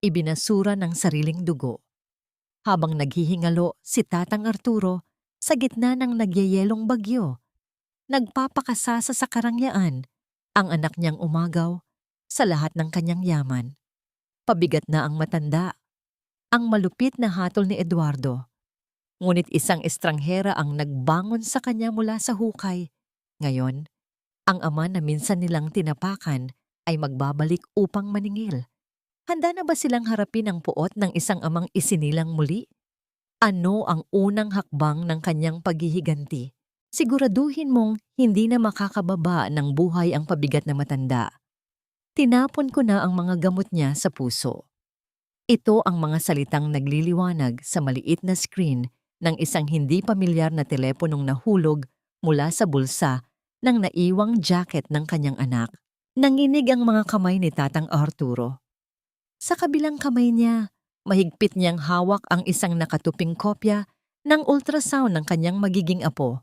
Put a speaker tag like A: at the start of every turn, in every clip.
A: ibinasura ng sariling dugo. Habang naghihingalo si Tatang Arturo sa gitna ng nagyayelong bagyo, nagpapakasasa sa karangyaan ang anak niyang umagaw sa lahat ng kanyang yaman. Pabigat na ang matanda, ang malupit na hatol ni Eduardo. Ngunit isang estranghera ang nagbangon sa kanya mula sa hukay. Ngayon, ang ama na minsan nilang tinapakan ay magbabalik upang maningil. Handa na ba silang harapin ang puot ng isang amang isinilang muli? Ano ang unang hakbang ng kanyang paghihiganti? Siguraduhin mong hindi na makakababa ng buhay ang pabigat na matanda. Tinapon ko na ang mga gamot niya sa puso. Ito ang mga salitang nagliliwanag sa maliit na screen ng isang hindi pamilyar na teleponong nahulog mula sa bulsa ng naiwang jacket ng kanyang anak. Nanginig ang mga kamay ni Tatang Arturo. Sa kabilang kamay niya, mahigpit niyang hawak ang isang nakatuping kopya ng ultrasound ng kanyang magiging apo.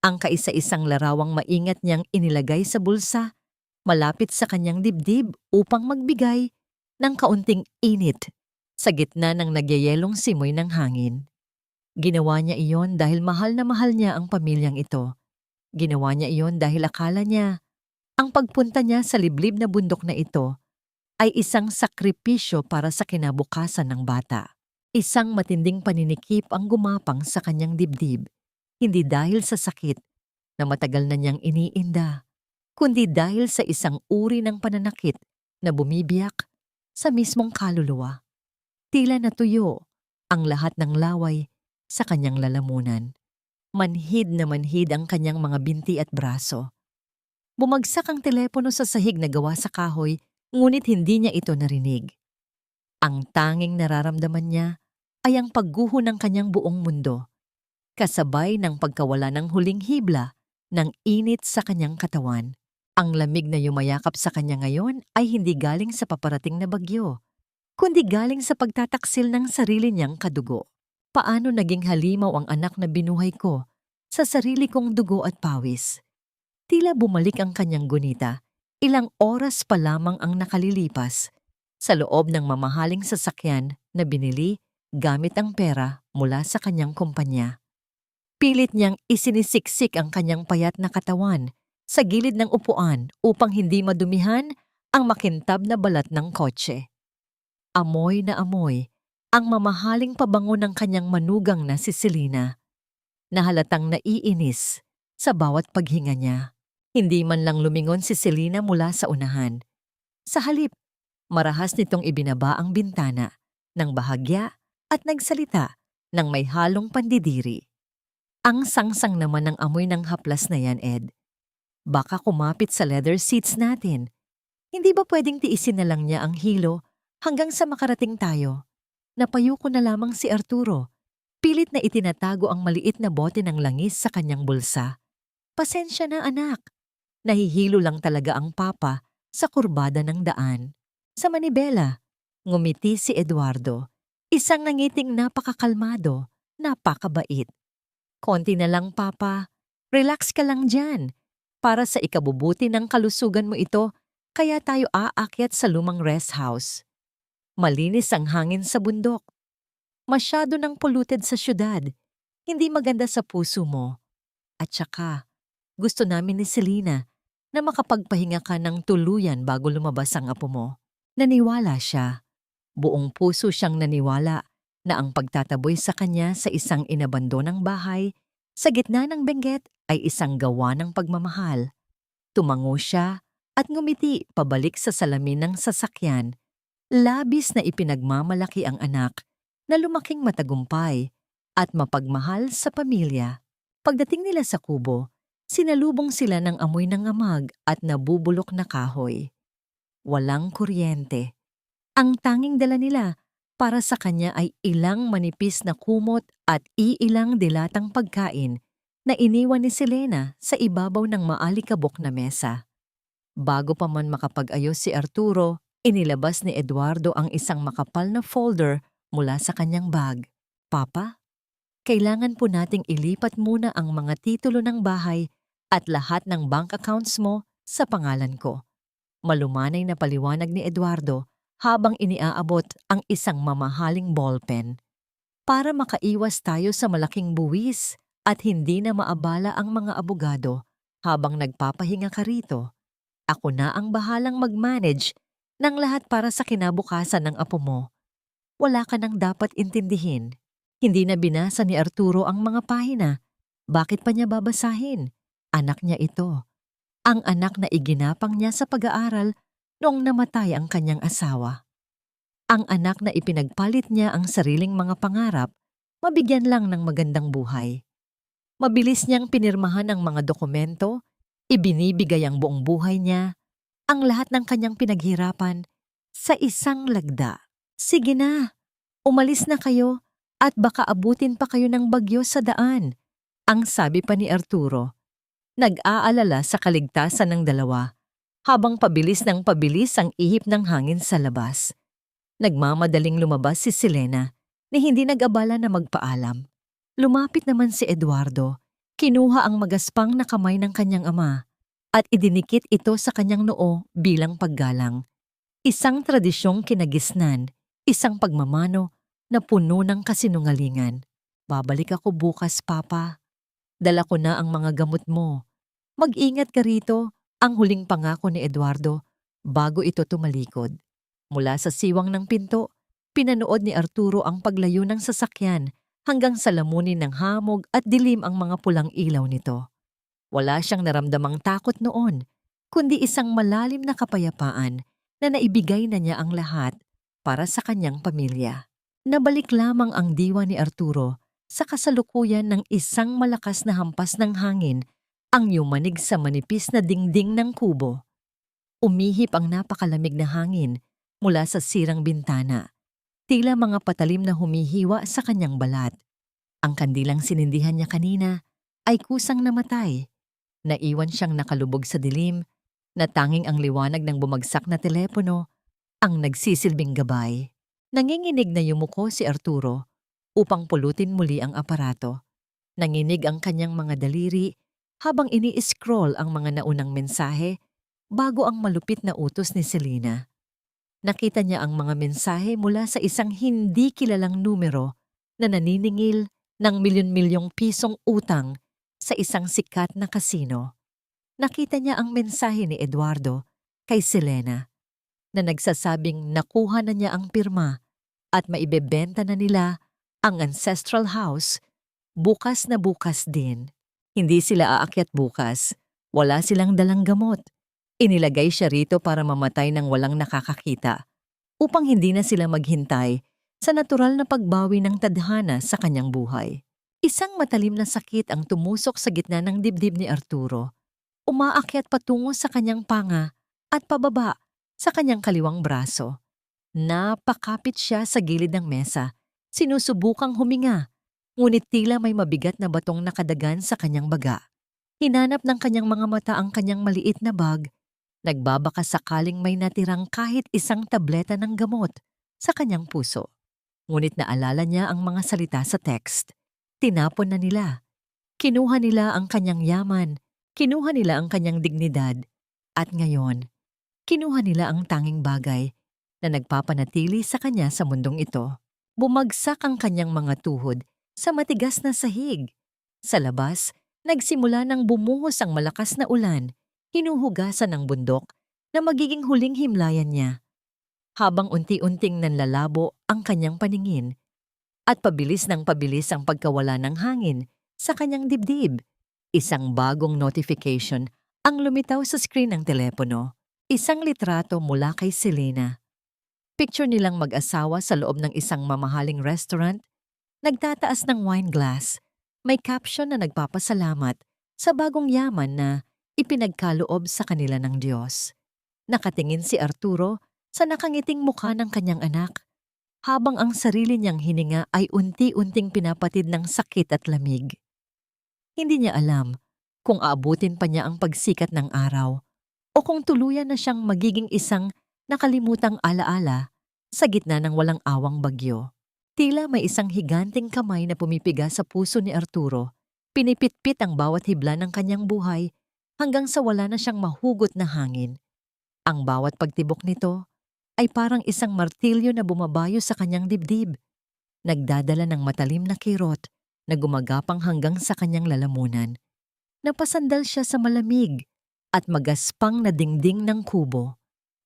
A: Ang kaisa-isang larawang maingat niyang inilagay sa bulsa, malapit sa kanyang dibdib upang magbigay ng kaunting init sa gitna ng nagyayelong simoy ng hangin. Ginawa niya iyon dahil mahal na mahal niya ang pamilyang ito. Ginawa niya iyon dahil akala niya ang pagpunta niya sa liblib na bundok na ito ay isang sakripisyo para sa kinabukasan ng bata. Isang matinding paninikip ang gumapang sa kanyang dibdib, hindi dahil sa sakit na matagal na niyang iniinda, kundi dahil sa isang uri ng pananakit na bumibiyak sa mismong kaluluwa. Tila natuyo ang lahat ng laway sa kanyang lalamunan. Manhid na manhid ang kanyang mga binti at braso. Bumagsak ang telepono sa sahig na gawa sa kahoy, ngunit hindi niya ito narinig. Ang tanging nararamdaman niya ay ang pagguho ng kanyang buong mundo, kasabay ng pagkawala ng huling hibla ng init sa kanyang katawan. Ang lamig na yumayakap sa kanya ngayon ay hindi galing sa paparating na bagyo, kundi galing sa pagtataksil ng sarili niyang kadugo. Paano naging halimaw ang anak na binuhay ko sa sarili kong dugo at pawis? Tila bumalik ang kanyang gunita. Ilang oras pa lamang ang nakalilipas sa loob ng mamahaling sasakyan na binili gamit ang pera mula sa kanyang kumpanya. Pilit niyang isinisiksik ang kanyang payat na katawan sa gilid ng upuan upang hindi madumihan ang makintab na balat ng kotse. Amoy na amoy ang mamahaling pabango ng kanyang manugang na si Selena, na halatang naiinis sa bawat paghinga niya. Hindi man lang lumingon si Selena mula sa unahan. Sa halip, marahas nitong ibinaba ang bintana ng bahagya at nagsalita ng may halong pandidiri. Ang sangsang naman ng amoy ng haplas na yan, Ed. Baka kumapit sa leather seats natin. Hindi ba pwedeng tiisin na lang niya ang hilo hanggang sa makarating tayo? Napayuko na lamang si Arturo. Pilit na itinatago ang maliit na bote ng langis sa kanyang bulsa. Pasensya na, anak. Nahihilo lang talaga ang papa sa kurbada ng daan. Sa manibela, ngumiti si Eduardo. Isang nangiting napakakalmado, napakabait. Konti na lang, papa. Relax ka lang dyan. Para sa ikabubuti ng kalusugan mo ito, kaya tayo aakyat sa lumang rest house. Malinis ang hangin sa bundok. Masyado nang polluted sa syudad. Hindi maganda sa puso mo. At saka, gusto namin ni Selena na makapagpahinga ka ng tuluyan bago lumabas ang apo mo. Naniwala siya. Buong puso siyang naniwala na ang pagtataboy sa kanya sa isang inabandonang bahay sa gitna ng Benguet ay isang gawa ng pagmamahal. Tumango siya at ngumiti pabalik sa salamin ng sasakyan. Labis na ipinagmamalaki ang anak na lumaking matagumpay at mapagmahal sa pamilya. Pagdating nila sa kubo, sinalubong sila ng amoy ng amag at nabubulok na kahoy. Walang kuryente. Ang tanging dala nila para sa kanya ay ilang manipis na kumot at iilang dilatang pagkain na iniwan ni Selena sa ibabaw ng maalikabok na mesa. Bago pa man makapag-ayos si Arturo, inilabas ni Eduardo ang isang makapal na folder mula sa kanyang bag. Papa, kailangan po nating ilipat muna ang mga titulo ng bahay at lahat ng bank accounts mo sa pangalan ko. Malumanay na paliwanag ni Eduardo habang iniaabot ang isang mamahaling ballpen para makaiwas tayo sa malaking buwis at hindi na maabala ang mga abogado habang nagpapahinga ka rito. Ako na ang bahalang mag-manage ng lahat para sa kinabukasan ng apo mo. Wala ka nang dapat intindihin. Hindi na binasa ni Arturo ang mga pahina. Bakit pa niya babasahin? Anak niya ito. Ang anak na iginapang niya sa pag-aaral noong namatay ang kanyang asawa. Ang anak na ipinagpalit niya ang sariling mga pangarap, mabigyan lang ng magandang buhay. Mabilis niyang pinirmahan ang mga dokumento, ibinibigay ang buong buhay niya, ang lahat ng kanyang pinaghirapan, sa isang lagda. Sige na, umalis na kayo at baka abutin pa kayo ng bagyo sa daan, ang sabi pa ni Arturo. Nag-aalala sa kaligtasan ng dalawa habang pabilis ng pabilis ang ihip ng hangin sa labas. Nagmamadaling lumabas si Selena ni hindi nag-abala na magpaalam. Lumapit naman si Eduardo, kinuha ang magaspang na kamay ng kanyang ama at idinikit ito sa kanyang noo bilang paggalang. Isang tradisyong kinagisnan, isang pagmamano na puno ng kasinungalingan. Babalik ako bukas, Papa. Dala ko na ang mga gamot mo. Mag-ingat ka rito, ang huling pangako ni Eduardo bago ito tumalikod. Mula sa siwang ng pinto, pinanood ni Arturo ang paglayo ng sasakyan hanggang sa lamunin ng hamog at dilim ang mga pulang ilaw nito. Wala siyang naramdamang takot noon, kundi isang malalim na kapayapaan na naibigay na niya ang lahat para sa kanyang pamilya. Nabalik lamang ang diwa ni Arturo sa kasalukuyan ng isang malakas na hampas ng hangin ang yumanig sa manipis na dingding ng kubo. Umihip ang napakalamig na hangin mula sa sirang bintana. Tila mga patalim na humihiwa sa kanyang balat. Ang kandilang sinindihan niya kanina ay kusang namatay. Naiwan siyang nakalubog sa dilim, na tanging ang liwanag ng bumagsak na telepono ang nagsisilbing gabay. Nanginginig na yumuko si Arturo upang pulutin muli ang aparato. Nanginig ang kanyang mga daliri habang ini-scroll ang mga naunang mensahe bago ang malupit na utos ni Selena. Nakita niya ang mga mensahe mula sa isang hindi kilalang numero na naniningil ng milyon-milyong pisong utang sa isang sikat na kasino. Nakita niya ang mensahe ni Eduardo kay Selena na nagsasabing nakuha na niya ang pirma at maibebenta na nila ang ancestral house bukas na bukas din. Hindi sila aakyat bukas. Wala silang dalang gamot. Inilagay siya rito para mamatay ng walang nakakakita upang hindi na sila maghintay sa natural na pagbawi ng tadhana sa kanyang buhay. Isang matalim na sakit ang tumusok sa gitna ng dibdib ni Arturo. Umaakyat patungo sa kanyang panga at pababa sa kanyang kaliwang braso. Napakapit siya sa gilid ng mesa, sinusubukang huminga, ngunit tila may mabigat na batong nakadagan sa kanyang baga. Hinanap ng kanyang mga mata ang kanyang maliit na bag. Nagbabaka sakaling may natirang kahit isang tableta ng gamot sa kanyang puso. Ngunit naalala niya ang mga salita sa text. Tinapon na nila. Kinuha nila ang kanyang yaman, kinuha nila ang kanyang dignidad, at ngayon, kinuha nila ang tanging bagay na nagpapanatili sa kanya sa mundong ito. Bumagsak ang kanyang mga tuhod sa matigas na sahig. Sa labas, nagsimula ng bumuhos ang malakas na ulan, hinuhugasan ng bundok na magiging huling himlayan niya. Habang unti-unting nanlalabo ang kanyang paningin at pabilis ng pabilis ang pagkawala ng hangin sa kanyang dibdib, isang bagong notification ang lumitaw sa screen ng telepono. Isang litrato mula kay Selena. Picture nilang mag-asawa sa loob ng isang mamahaling restaurant, nagtataas ng wine glass. May caption na nagpapasalamat sa bagong yaman na ipinagkaloob sa kanila ng Diyos. Nakatingin si Arturo sa nakangiting mukha ng kanyang anak, habang ang sarili niyang hininga ay unti-unting pinapatid ng sakit at lamig. Hindi niya alam kung aabutin pa niya ang pagsikat ng araw o kung tuluyan na siyang magiging isang nakalimutang alaala sa gitna ng walang awang bagyo. Tila may isang higanting kamay na pumipiga sa puso ni Arturo. Pinipitpit ang bawat hibla ng kanyang buhay hanggang sa wala na siyang mahugot na hangin. Ang bawat pagtibok nito, ay parang isang martilyo na bumabayo sa kanyang dibdib, nagdadala ng matalim na kirot na gumagapang hanggang sa kanyang lalamunan. Napasandal siya sa malamig at magaspang na dingding ng kubo.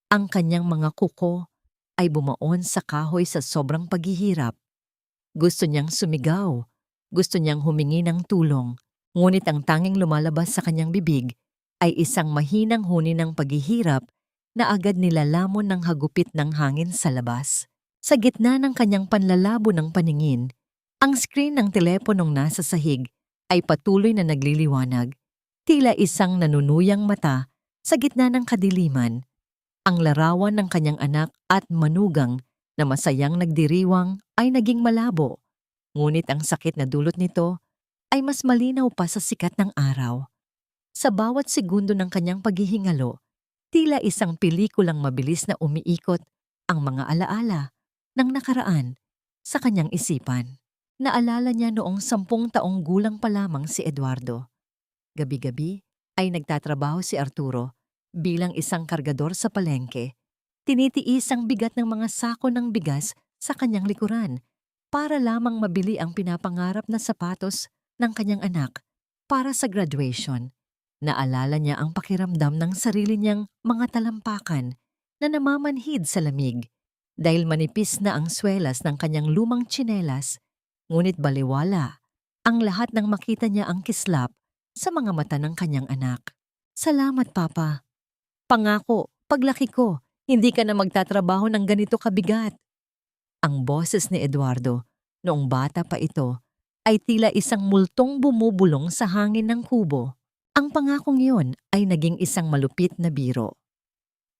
A: Ang kanyang mga kuko ay bumaon sa kahoy sa sobrang paghihirap. Gusto niyang sumigaw, gusto niyang humingi ng tulong, ngunit ang tanging lumalabas sa kanyang bibig ay isang mahinang huni ng paghihirap na agad nilalamon ng hagupit ng hangin sa labas. Sa gitna ng kanyang panlalabo ng paningin, ang screen ng teleponong nasa sahig ay patuloy na nagliliwanag, tila isang nanunuyang mata sa gitna ng kadiliman. Ang larawan ng kanyang anak at manugang na masayang nagdiriwang ay naging malabo, ngunit ang sakit na dulot nito ay mas malinaw pa sa sikat ng araw. Sa bawat segundo ng kanyang paghihingalo, tila isang pelikulang mabilis na umiikot ang mga alaala ng nakaraan sa kanyang isipan. Naalala niya noong 10 taong gulang pa lamang si Eduardo. Gabi-gabi ay nagtatrabaho si Arturo bilang isang kargador sa palengke. Tinitiis ang bigat ng mga sako ng bigas sa kanyang likuran para lamang mabili ang pinapangarap na sapatos ng kanyang anak para sa graduation. Naalala niya ang pakiramdam ng sarili niyang mga talampakan na namamanhid sa lamig dahil manipis na ang swelas ng kanyang lumang tsinelas, ngunit baliwala ang lahat nang makita niya ang kislap sa mga mata ng kanyang anak. Salamat, Papa. Pangako, paglaki ko, hindi ka na magtatrabaho ng ganito kabigat. Ang boses ni Eduardo, noong bata pa ito, ay tila isang multong bumubulong sa hangin ng kubo. Ang pangakong iyon ay naging isang malupit na biro.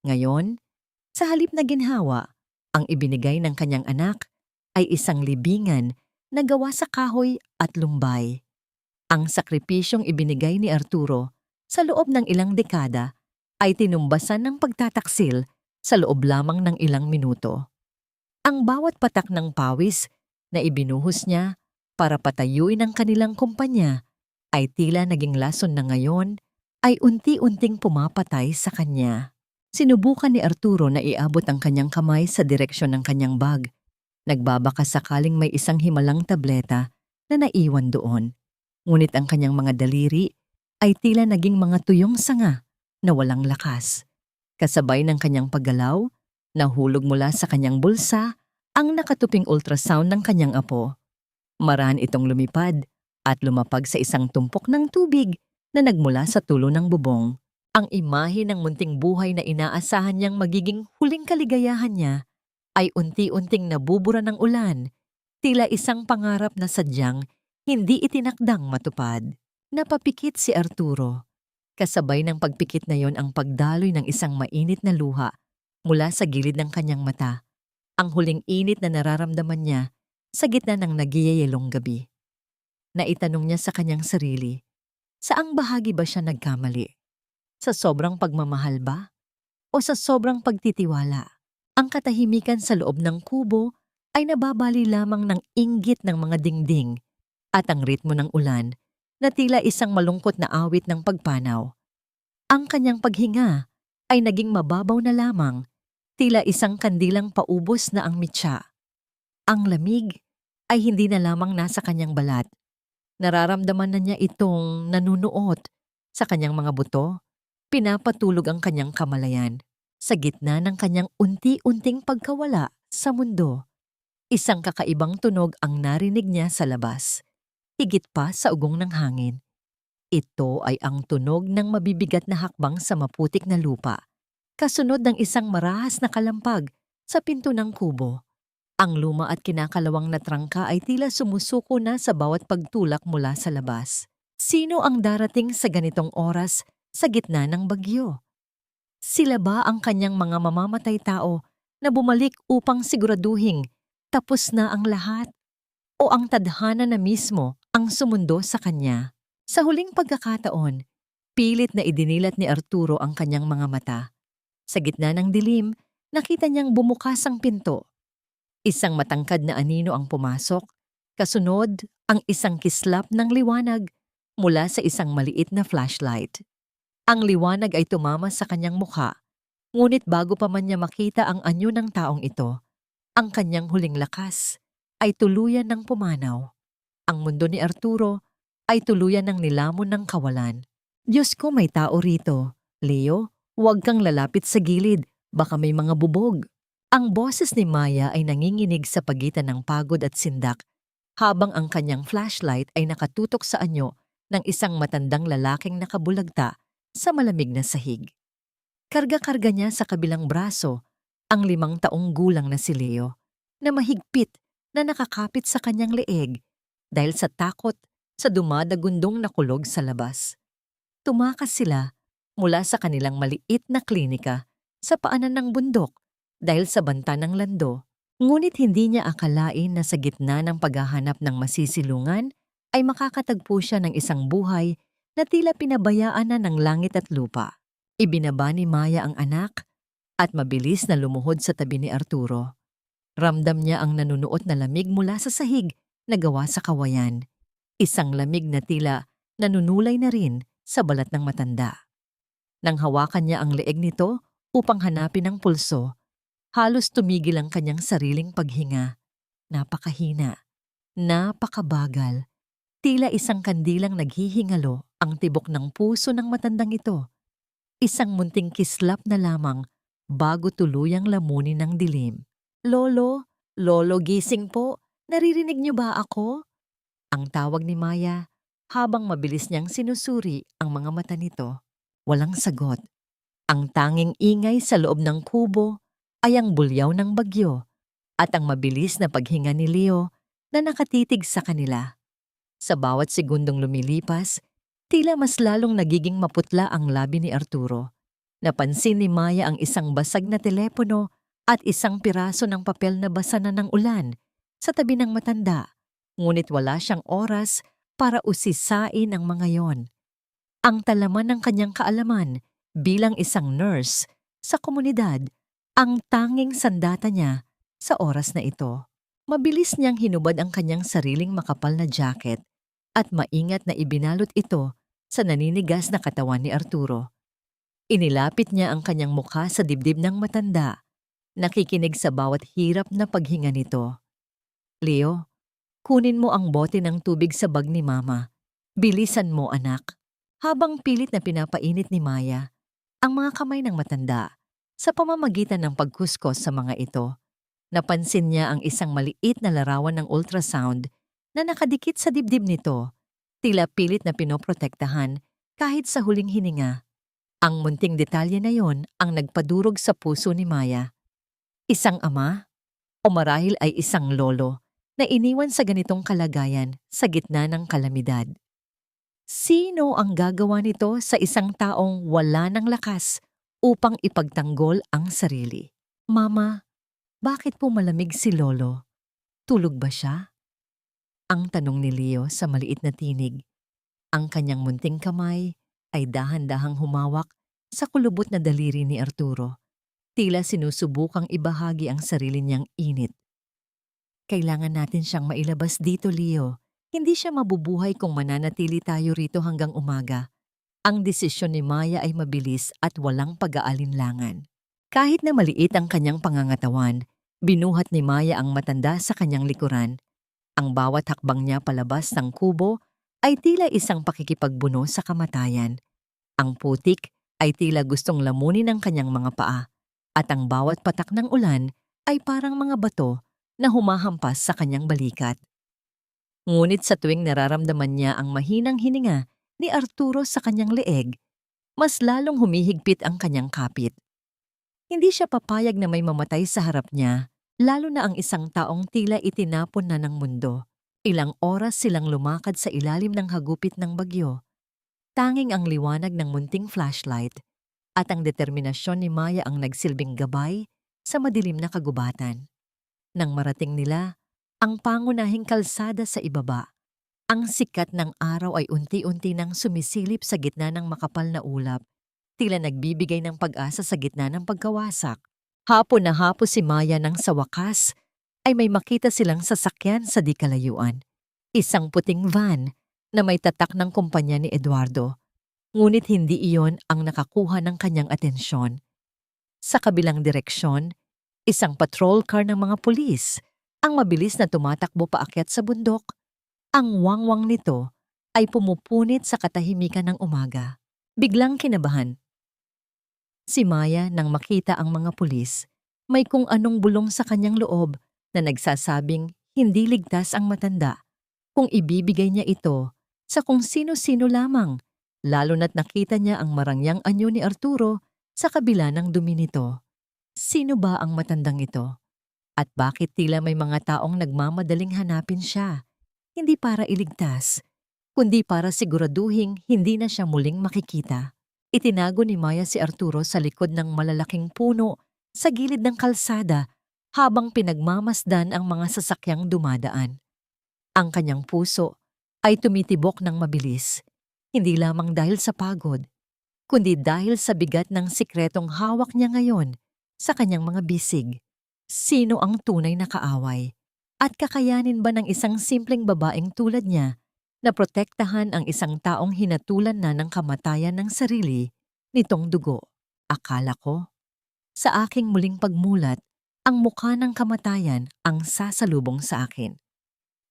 A: Ngayon, sa halip na ginhawa, ang ibinigay ng kanyang anak ay isang libingan na gawa sa kahoy at lumbay. Ang sakripisyong ibinigay ni Arturo sa loob ng ilang dekada ay tinumbasan ng pagtataksil sa loob lamang ng ilang minuto. Ang bawat patak ng pawis na ibinuhos niya para patayuin ang kanilang kumpanya ay tila naging lason na ngayon ay unti-unting pumapatay sa kanya. Sinubukan ni Arturo na iabot ang kanyang kamay sa direksyon ng kanyang bag. Nagbabaka sakaling may isang himalang tableta na naiwan doon. Ngunit ang kanyang mga daliri ay tila naging mga tuyong sanga na walang lakas. Kasabay ng kanyang paggalaw, nahulog mula sa kanyang bulsa ang nakatuping ultrasound ng kanyang apo. Maraan itong lumipad at lumapag sa isang tumpok ng tubig na nagmula sa tulo ng bubong. Ang imahe ng munting buhay na inaasahan niyang magiging huling kaligayahan niya ay unti-unting nabubura ng ulan, tila isang pangarap na sadyang hindi itinakdang matupad. Napapikit si Arturo. Kasabay ng pagpikit na yon ang pagdaloy ng isang mainit na luha mula sa gilid ng kanyang mata. Ang huling init na nararamdaman niya sa gitna ng nagyayelong gabi. Naitanong niya sa kanyang sarili, saang bahagi ba siya nagkamali? Sa sobrang pagmamahal ba? O sa sobrang pagtitiwala? Ang katahimikan sa loob ng kubo ay nababali lamang ng inggit ng mga dingding at ang ritmo ng ulan na tila isang malungkot na awit ng pagpanaw. Ang kanyang paghinga ay naging mababaw na lamang, tila isang kandilang paubos na ang mitya. Ang lamig ay hindi na lamang nasa kanyang balat. Nararamdaman na niya itong nanunuot sa kanyang mga buto. Pinapatulog ang kanyang kamalayan sa gitna ng kanyang unti-unting pagkawala sa mundo. Isang kakaibang tunog ang narinig niya sa labas, higit pa sa ugong ng hangin. Ito ay ang tunog ng mabibigat na hakbang sa maputik na lupa, kasunod ng isang marahas na kalampag sa pinto ng kubo. Ang luma at kinakalawang na trangka ay tila sumusuko na sa bawat pagtulak mula sa labas. Sino ang darating sa ganitong oras sa gitna ng bagyo? Sila ba ang kanyang mga mamamatay tao na bumalik upang siguraduhing tapos na ang lahat? O ang tadhana na mismo ang sumundo sa kanya? Sa huling pagkakataon, pilit na idinilat ni Arturo ang kanyang mga mata. Sa gitna ng dilim, nakita niyang bumukas ang pinto. Isang matangkad na anino ang pumasok, kasunod ang isang kislap ng liwanag mula sa isang maliit na flashlight. Ang liwanag ay tumama sa kanyang mukha Ngunit bago pa man niya makita ang anyo ng taong ito, ang kanyang huling lakas ay tuluyan ng pumanaw. Ang mundo ni Arturo ay tuluyan ng nilamon ng kawalan. Diyos ko, may tao rito. Leo, huwag kang lalapit sa gilid, baka may mga bubog. Ang boses ni Maya ay nanginginig sa pagitan ng pagod at sindak habang ang kanyang flashlight ay nakatutok sa anyo ng isang matandang lalaking nakabulagta sa malamig na sahig. Karga-karga niya sa kabilang braso ang 5 taong gulang na si Leo na mahigpit na nakakapit sa kanyang leeg dahil sa takot sa dumadagundong na kulog sa labas. Tumakas sila mula sa kanilang maliit na klinika sa paanan ng bundok dahil sa banta ng lando, ngunit hindi niya akalain na sa gitna ng paghahanap ng masisilungan ay makakatagpo siya ng isang buhay na tila pinabayaan na ng langit at lupa. Ibinaba ni Maya ang anak at mabilis na lumuhod sa tabi ni Arturo. Ramdam niya ang nanunuot na lamig mula sa sahig na gawa sa kawayan. Isang lamig na tila nanunulay na rin sa balat ng matanda. Nang hawakan niya ang leeg nito upang hanapin ang pulso, halos tumigil ang kanyang sariling paghinga. Napakahina, napakabagal. Tila isang kandilang naghihingalo ang tibok ng puso ng matandang ito. Isang munting kislap na lamang bago tuluyang lamunin ng dilim. Lolo, Lolo, gising po. Naririnig niyo ba ako? Ang tawag ni Maya habang mabilis niyang sinusuri ang mga mata nito. Walang sagot. Ang tanging ingay sa loob ng kubo ay ang bulyaw ng bagyo at ang mabilis na paghinga ni Leo na nakatitig sa kanila. Sa bawat segundong lumilipas, tila mas lalong nagiging maputla ang labi ni Arturo. Napansin ni Maya ang isang basag na telepono at isang piraso ng papel na basa na ng ulan sa tabi ng matanda, ngunit wala siyang oras para usisain ang mga yon. Ang talaman ng kanyang kaalaman bilang isang nurse sa komunidad, ang tanging sandata niya sa oras na ito. Mabilis niyang hinubad ang kanyang sariling makapal na jacket at maingat na ibinalot ito sa naninigas na katawan ni Arturo. Inilapit niya ang kanyang mukha sa dibdib ng matanda, nakikinig sa bawat hirap na paghinga nito. Leo, kunin mo ang bote ng tubig sa bag ni Mama. Bilisan mo, anak. Habang pilit na pinapainit ni Maya ang mga kamay ng matanda sa pamamagitan ng pagkuskos sa mga ito, napansin niya ang isang maliit na larawan ng ultrasound na nakadikit sa dibdib nito, tila pilit na pinoprotektahan kahit sa huling hininga. Ang munting detalye na yon ang nagpadurog sa puso ni Maya. Isang ama o marahil ay isang lolo na iniwan sa ganitong kalagayan sa gitna ng kalamidad. Sino ang gagawa nito sa isang taong wala ng lakas upang ipagtanggol ang sarili? Mama, bakit po malamig si Lolo? Tulog ba siya? Ang tanong ni Leo sa maliit na tinig. Ang kanyang munting kamay ay dahan-dahang humawak sa kulubot na daliri ni Arturo. Tila sinusubukang ibahagi ang sarili niyang init. Kailangan natin siyang mailabas dito, Leo. Hindi siya mabubuhay kung mananatili tayo rito hanggang umaga. Ang desisyon ni Maya ay mabilis at walang pag-aalinlangan. Kahit na maliit ang kanyang pangangatawan, binuhat ni Maya ang matanda sa kanyang likuran. Ang bawat hakbang niya palabas ng kubo ay tila isang pakikipagbuno sa kamatayan. Ang putik ay tila gustong lamunin ang kanyang mga paa, at ang bawat patak ng ulan ay parang mga bato na humahampas sa kanyang balikat. Ngunit sa tuwing nararamdaman niya ang mahinang hininga ni Arturo sa kanyang leeg, mas lalong humihigpit ang kanyang kapit. Hindi siya papayag na may mamatay sa harap niya, lalo na ang isang taong tila itinapon na ng mundo. Ilang oras silang lumakad sa ilalim ng hagupit ng bagyo. Tanging ang liwanag ng munting flashlight at ang determinasyon ni Maya ang nagsilbing gabay sa madilim na kagubatan. Nang marating nila ang pangunahing kalsada sa ibaba, ang sikat ng araw ay unti-unti nang sumisilip sa gitna ng makapal na ulap, tila nagbibigay ng pag-asa sa gitna ng pagkawasak. Hapon na hapon si Maya nang sa wakas ay may makita silang sasakyan sa di kalayuan. Isang puting van na may tatak ng kumpanya ni Eduardo. Ngunit hindi iyon ang nakakuha ng kanyang atensyon. Sa kabilang direksyon, isang patrol car ng mga pulis ang mabilis na tumatakbo paakyat sa bundok. Ang wangwang nito ay pumupunit sa katahimikan ng umaga. Biglang kinabahan si Maya nang makita ang mga pulis. May kung anong bulong sa kanyang loob na nagsasabing hindi ligtas ang matanda kung ibibigay niya ito sa kung sino-sino lamang, lalo na't nakita niya ang marangyang anyo ni Arturo sa kabila ng dumi nito. Sino ba ang matandang ito? At bakit tila may mga taong nagmamadaling hanapin siya? Hindi para iligtas, kundi para siguraduhing hindi na siya muling makikita. Itinago ni Maya si Arturo sa likod ng malalaking puno sa gilid ng kalsada habang pinagmamasdan ang mga sasakyang dumadaan. Ang kanyang puso ay tumitibok ng mabilis, hindi lamang dahil sa pagod, kundi dahil sa bigat ng sikretong hawak niya ngayon sa kanyang mga bisig. Sino ang tunay na kaaway? At kakayanin ba ng isang simpleng babaeng tulad niya na protektahan ang isang taong hinatulan na ng kamatayan ng sarili nitong dugo? Akala ko, sa aking muling pagmulat, ang mukha ng kamatayan ang sasalubong sa akin.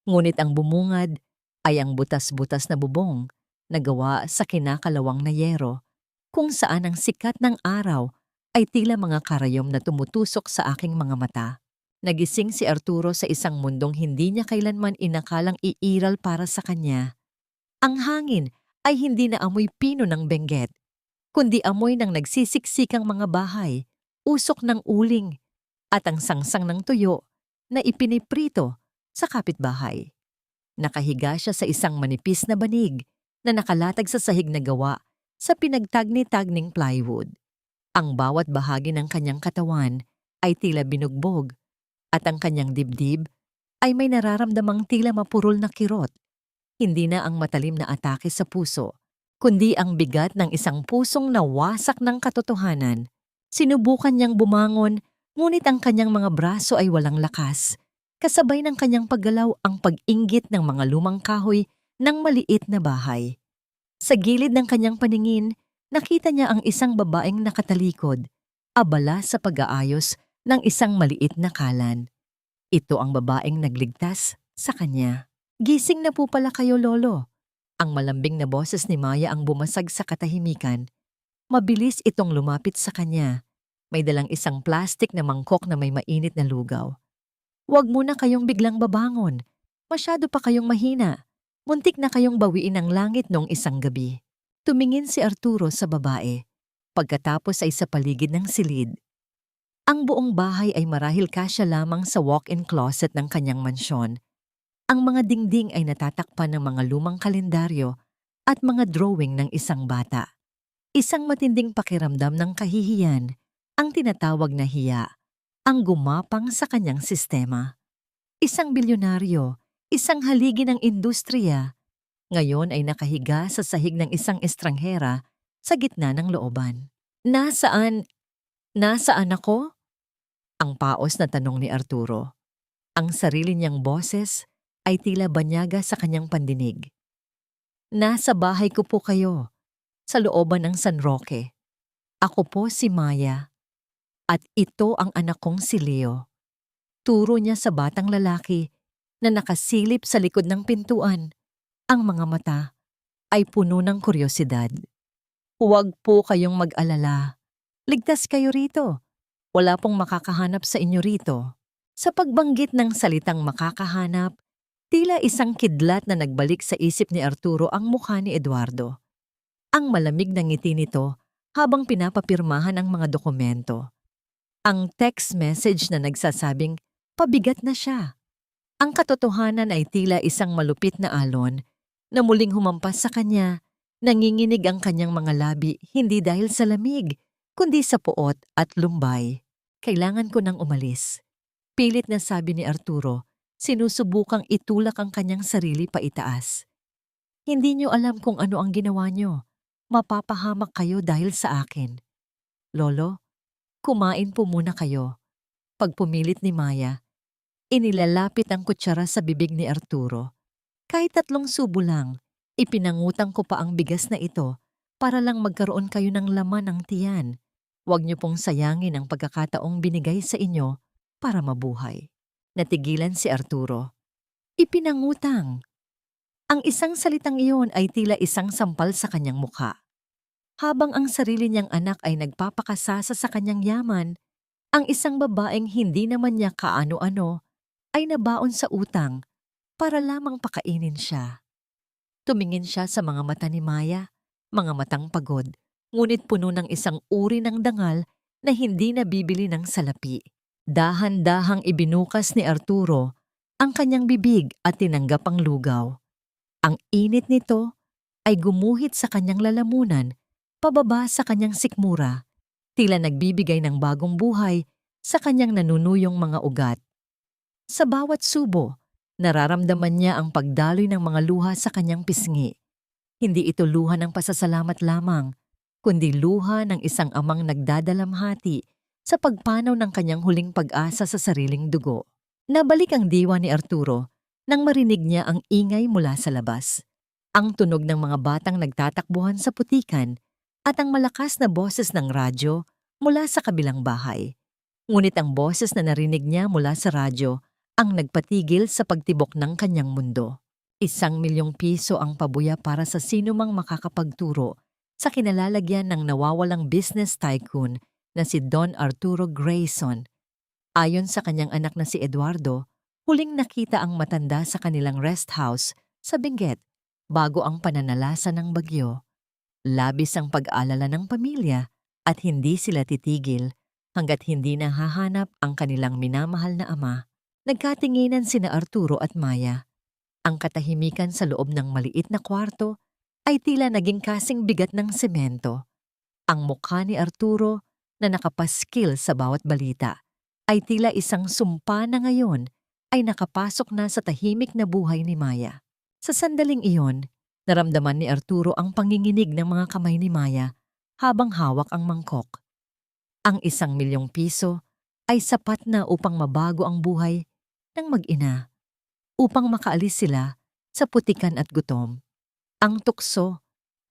A: Ngunit ang bumungad ay ang butas-butas na bubong na gawa sa kinakalawang na yero, kung saan ang sikat ng araw ay tila mga karayom na tumutusok sa aking mga mata. Nagising si Arturo sa isang mundong hindi niya kailanman inakalang iiral para sa kanya. Ang hangin ay hindi na amoy pino ng Benguet, kundi amoy ng nagsisiksikang mga bahay, usok ng uling, at ang sangsang ng tuyo na ipiniprito sa kapitbahay. Nakahiga siya sa isang manipis na banig na nakalatag sa sahig na gawa sa pinagtagni-tagning plywood. Ang bawat bahagi ng kanyang katawan ay tila binugbog at ang kanyang dibdib ay may nararamdamang tila mapurol na kirot. Hindi na ang matalim na atake sa puso, kundi ang bigat ng isang pusong nawasak ng katotohanan. Sinubukan niyang bumangon, ngunit ang kanyang mga braso ay walang lakas. Kasabay ng kanyang paggalaw ang pag-inggit ng mga lumang kahoy ng maliit na bahay. Sa gilid ng kanyang paningin, nakita niya ang isang babaeng nakatalikod, abala sa pag-aayos ng isang maliit na kalan. Ito ang babaeng nagligtas sa kanya. "Gising na po pala kayo, Lolo." Ang malambing na boses ni Maya ang bumasag sa katahimikan. Mabilis itong lumapit sa kanya. May dalang isang plastik na mangkok na may mainit na lugaw. "Huwag muna kayong biglang babangon. Masyado pa kayong mahina. Muntik na kayong bawiin ng langit noong isang gabi." Tumingin si Arturo sa babae. Pagkatapos ay sa paligid ng silid. Ang buong bahay ay marahil kasya lamang sa walk-in closet ng kanyang mansyon. Ang mga dingding ay natatakpan ng mga lumang kalendaryo at mga drawing ng isang bata. Isang matinding pakiramdam ng kahihiyan, ang tinatawag na hiya, ang gumapang sa kanyang sistema. Isang bilyonaryo, isang haligi ng industriya, ngayon ay nakahiga sa sahig ng isang estranghera sa gitna ng looban. Nasaan ako?" Ang paos na tanong ni Arturo. Ang sarili niyang boses ay tila banyaga sa kanyang pandinig. "Nasa bahay ko po kayo, sa looban ng San Roque. Ako po si Maya, at ito ang anak kong si Leo." Turo niya sa batang lalaki na nakasilip sa likod ng pintuan. Ang mga mata ay puno ng kuryosidad. "Huwag po kayong mag-alala. Ligtas kayo rito. Wala pong makakahanap sa inyo rito." Sa pagbanggit ng salitang makakahanap, tila isang kidlat na nagbalik sa isip ni Arturo ang mukha ni Eduardo. Ang malamig na ngiti nito habang pinapapirmahan ang mga dokumento. Ang text message na nagsasabing pabigat na siya. Ang katotohanan ay tila isang malupit na alon na muling humampas sa kanya. Nanginginig ang kanyang mga labi hindi dahil sa lamig, kundi sa puot at lumbay. "Kailangan ko nang umalis." Pilit na sabi ni Arturo, sinusubukang itulak ang kanyang sarili paitaas. "Hindi niyo alam kung ano ang ginawa niyo. Mapapahamak kayo dahil sa akin." "Lolo, kumain po muna kayo." Pagpumilit ni Maya, inilalapit ang kutsara sa bibig ni Arturo. "Kahit 3 subo lang, ipinangutang ko pa ang bigas na ito para lang magkaroon kayo ng laman ng tiyan. Huwag niyo pong sayangin ang pagkakataong binigay sa inyo para mabuhay. Natigilan si Arturo. Ipinangutang. Ang isang salitang iyon ay tila isang sampal sa kanyang mukha. Habang ang sarili niyang anak ay nagpapakasasa sa kanyang yaman, ang isang babaeng hindi naman niya kaano-ano ay nabaon sa utang para lamang pakainin siya. Tumingin siya sa mga mata ni Maya, mga matang pagod, ngunit puno ng isang uri ng dangal na hindi nabibili ng salapi. Dahan-dahang ibinukas ni Arturo ang kanyang bibig at tinanggap ang lugaw. Ang init nito ay gumuhit sa kanyang lalamunan, pababa sa kanyang sikmura, tila nagbibigay ng bagong buhay sa kanyang nanunuyong mga ugat. Sa bawat subo, nararamdaman niya ang pagdaloy ng mga luha sa kanyang pisngi. Hindi ito luha ng pasasalamat lamang, kundi luha ng isang amang nagdadalamhati sa pagpanaw ng kanyang huling pag-asa sa sariling dugo. Nabalik ang diwa ni Arturo nang marinig niya ang ingay mula sa labas. Ang tunog ng mga batang nagtatakbuhan sa putikan at ang malakas na boses ng radyo mula sa kabilang bahay. Ngunit ang boses na narinig niya mula sa radyo ang nagpatigil sa pagtibok ng kanyang mundo. 1,000,000 piso ang pabuya para sa sinumang makakapagturo sa kinalalagyan ng nawawalang business tycoon na si Don Arturo Grayson. Ayon sa kanyang anak na si Eduardo, huling nakita ang matanda sa kanilang rest house sa Benguet bago ang pananalasa ng bagyo. Labis ang pag-alala ng pamilya at hindi sila titigil hanggat hindi nahahanap ang kanilang minamahal na ama. Nagkatinginan sina Arturo at Maya. Ang katahimikan sa loob ng maliit na kwarto ay tila naging kasing bigat ng semento. Ang mukha ni Arturo na nakapaskil sa bawat balita ay tila isang sumpa na ngayon ay nakapasok na sa tahimik na buhay ni Maya. Sa sandaling iyon, naramdaman ni Arturo ang panginginig ng mga kamay ni Maya habang hawak ang mangkok. Ang 1,000,000 piso ay sapat na upang mabago ang buhay ng mag-ina, upang makaalis sila sa putikan at gutom. Ang tukso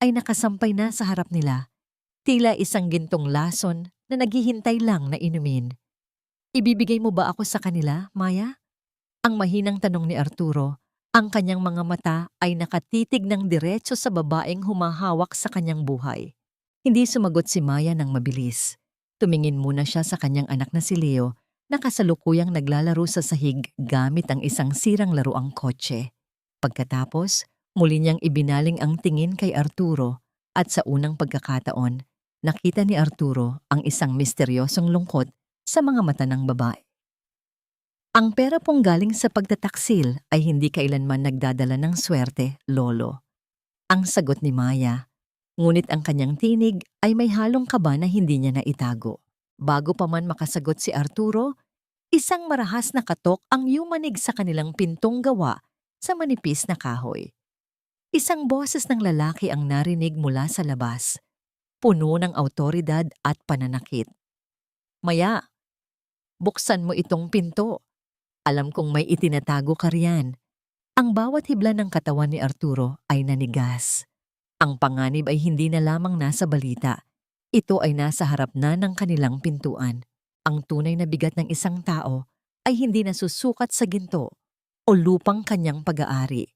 A: ay nakasampay na sa harap nila, tila isang gintong lason na naghihintay lang na inumin. Ibibigay mo ba ako sa kanila, Maya? Ang mahinang tanong ni Arturo. Ang kanyang mga mata ay nakatitig ng diretso sa babaeng humahawak sa kanyang buhay. Hindi sumagot si Maya ng mabilis. Tumingin muna siya sa kanyang anak na si Leo na kasalukuyang naglalaro sa sahig gamit ang isang sirang laruang kotse. Pagkatapos, muli niyang ibinaling ang tingin kay Arturo at sa unang pagkakataon, nakita ni Arturo ang isang misteryosong lungkot sa mga mata ng babae. Ang pera pong galing sa pagtataksil ay hindi kailanman nagdadala ng swerte, Lolo. Ang sagot ni Maya, ngunit ang kanyang tinig ay may halong kaba na hindi niya naitago. Bago pa man makasagot si Arturo, isang marahas na katok ang yumanig sa kanilang pintong gawa sa manipis na kahoy. Isang boses ng lalaki ang narinig mula sa labas, puno ng awtoridad at pananakit. Maya, buksan mo itong pinto. Alam kong may itinatago ka riyan. Ang bawat hibla ng katawan ni Arturo ay nanigas. Ang panganib ay hindi na lamang nasa balita. Ito ay nasa harap na ng kanilang pintuan. Ang tunay na bigat ng isang tao ay hindi nasusukat sa ginto o lupang kanyang pag-aari,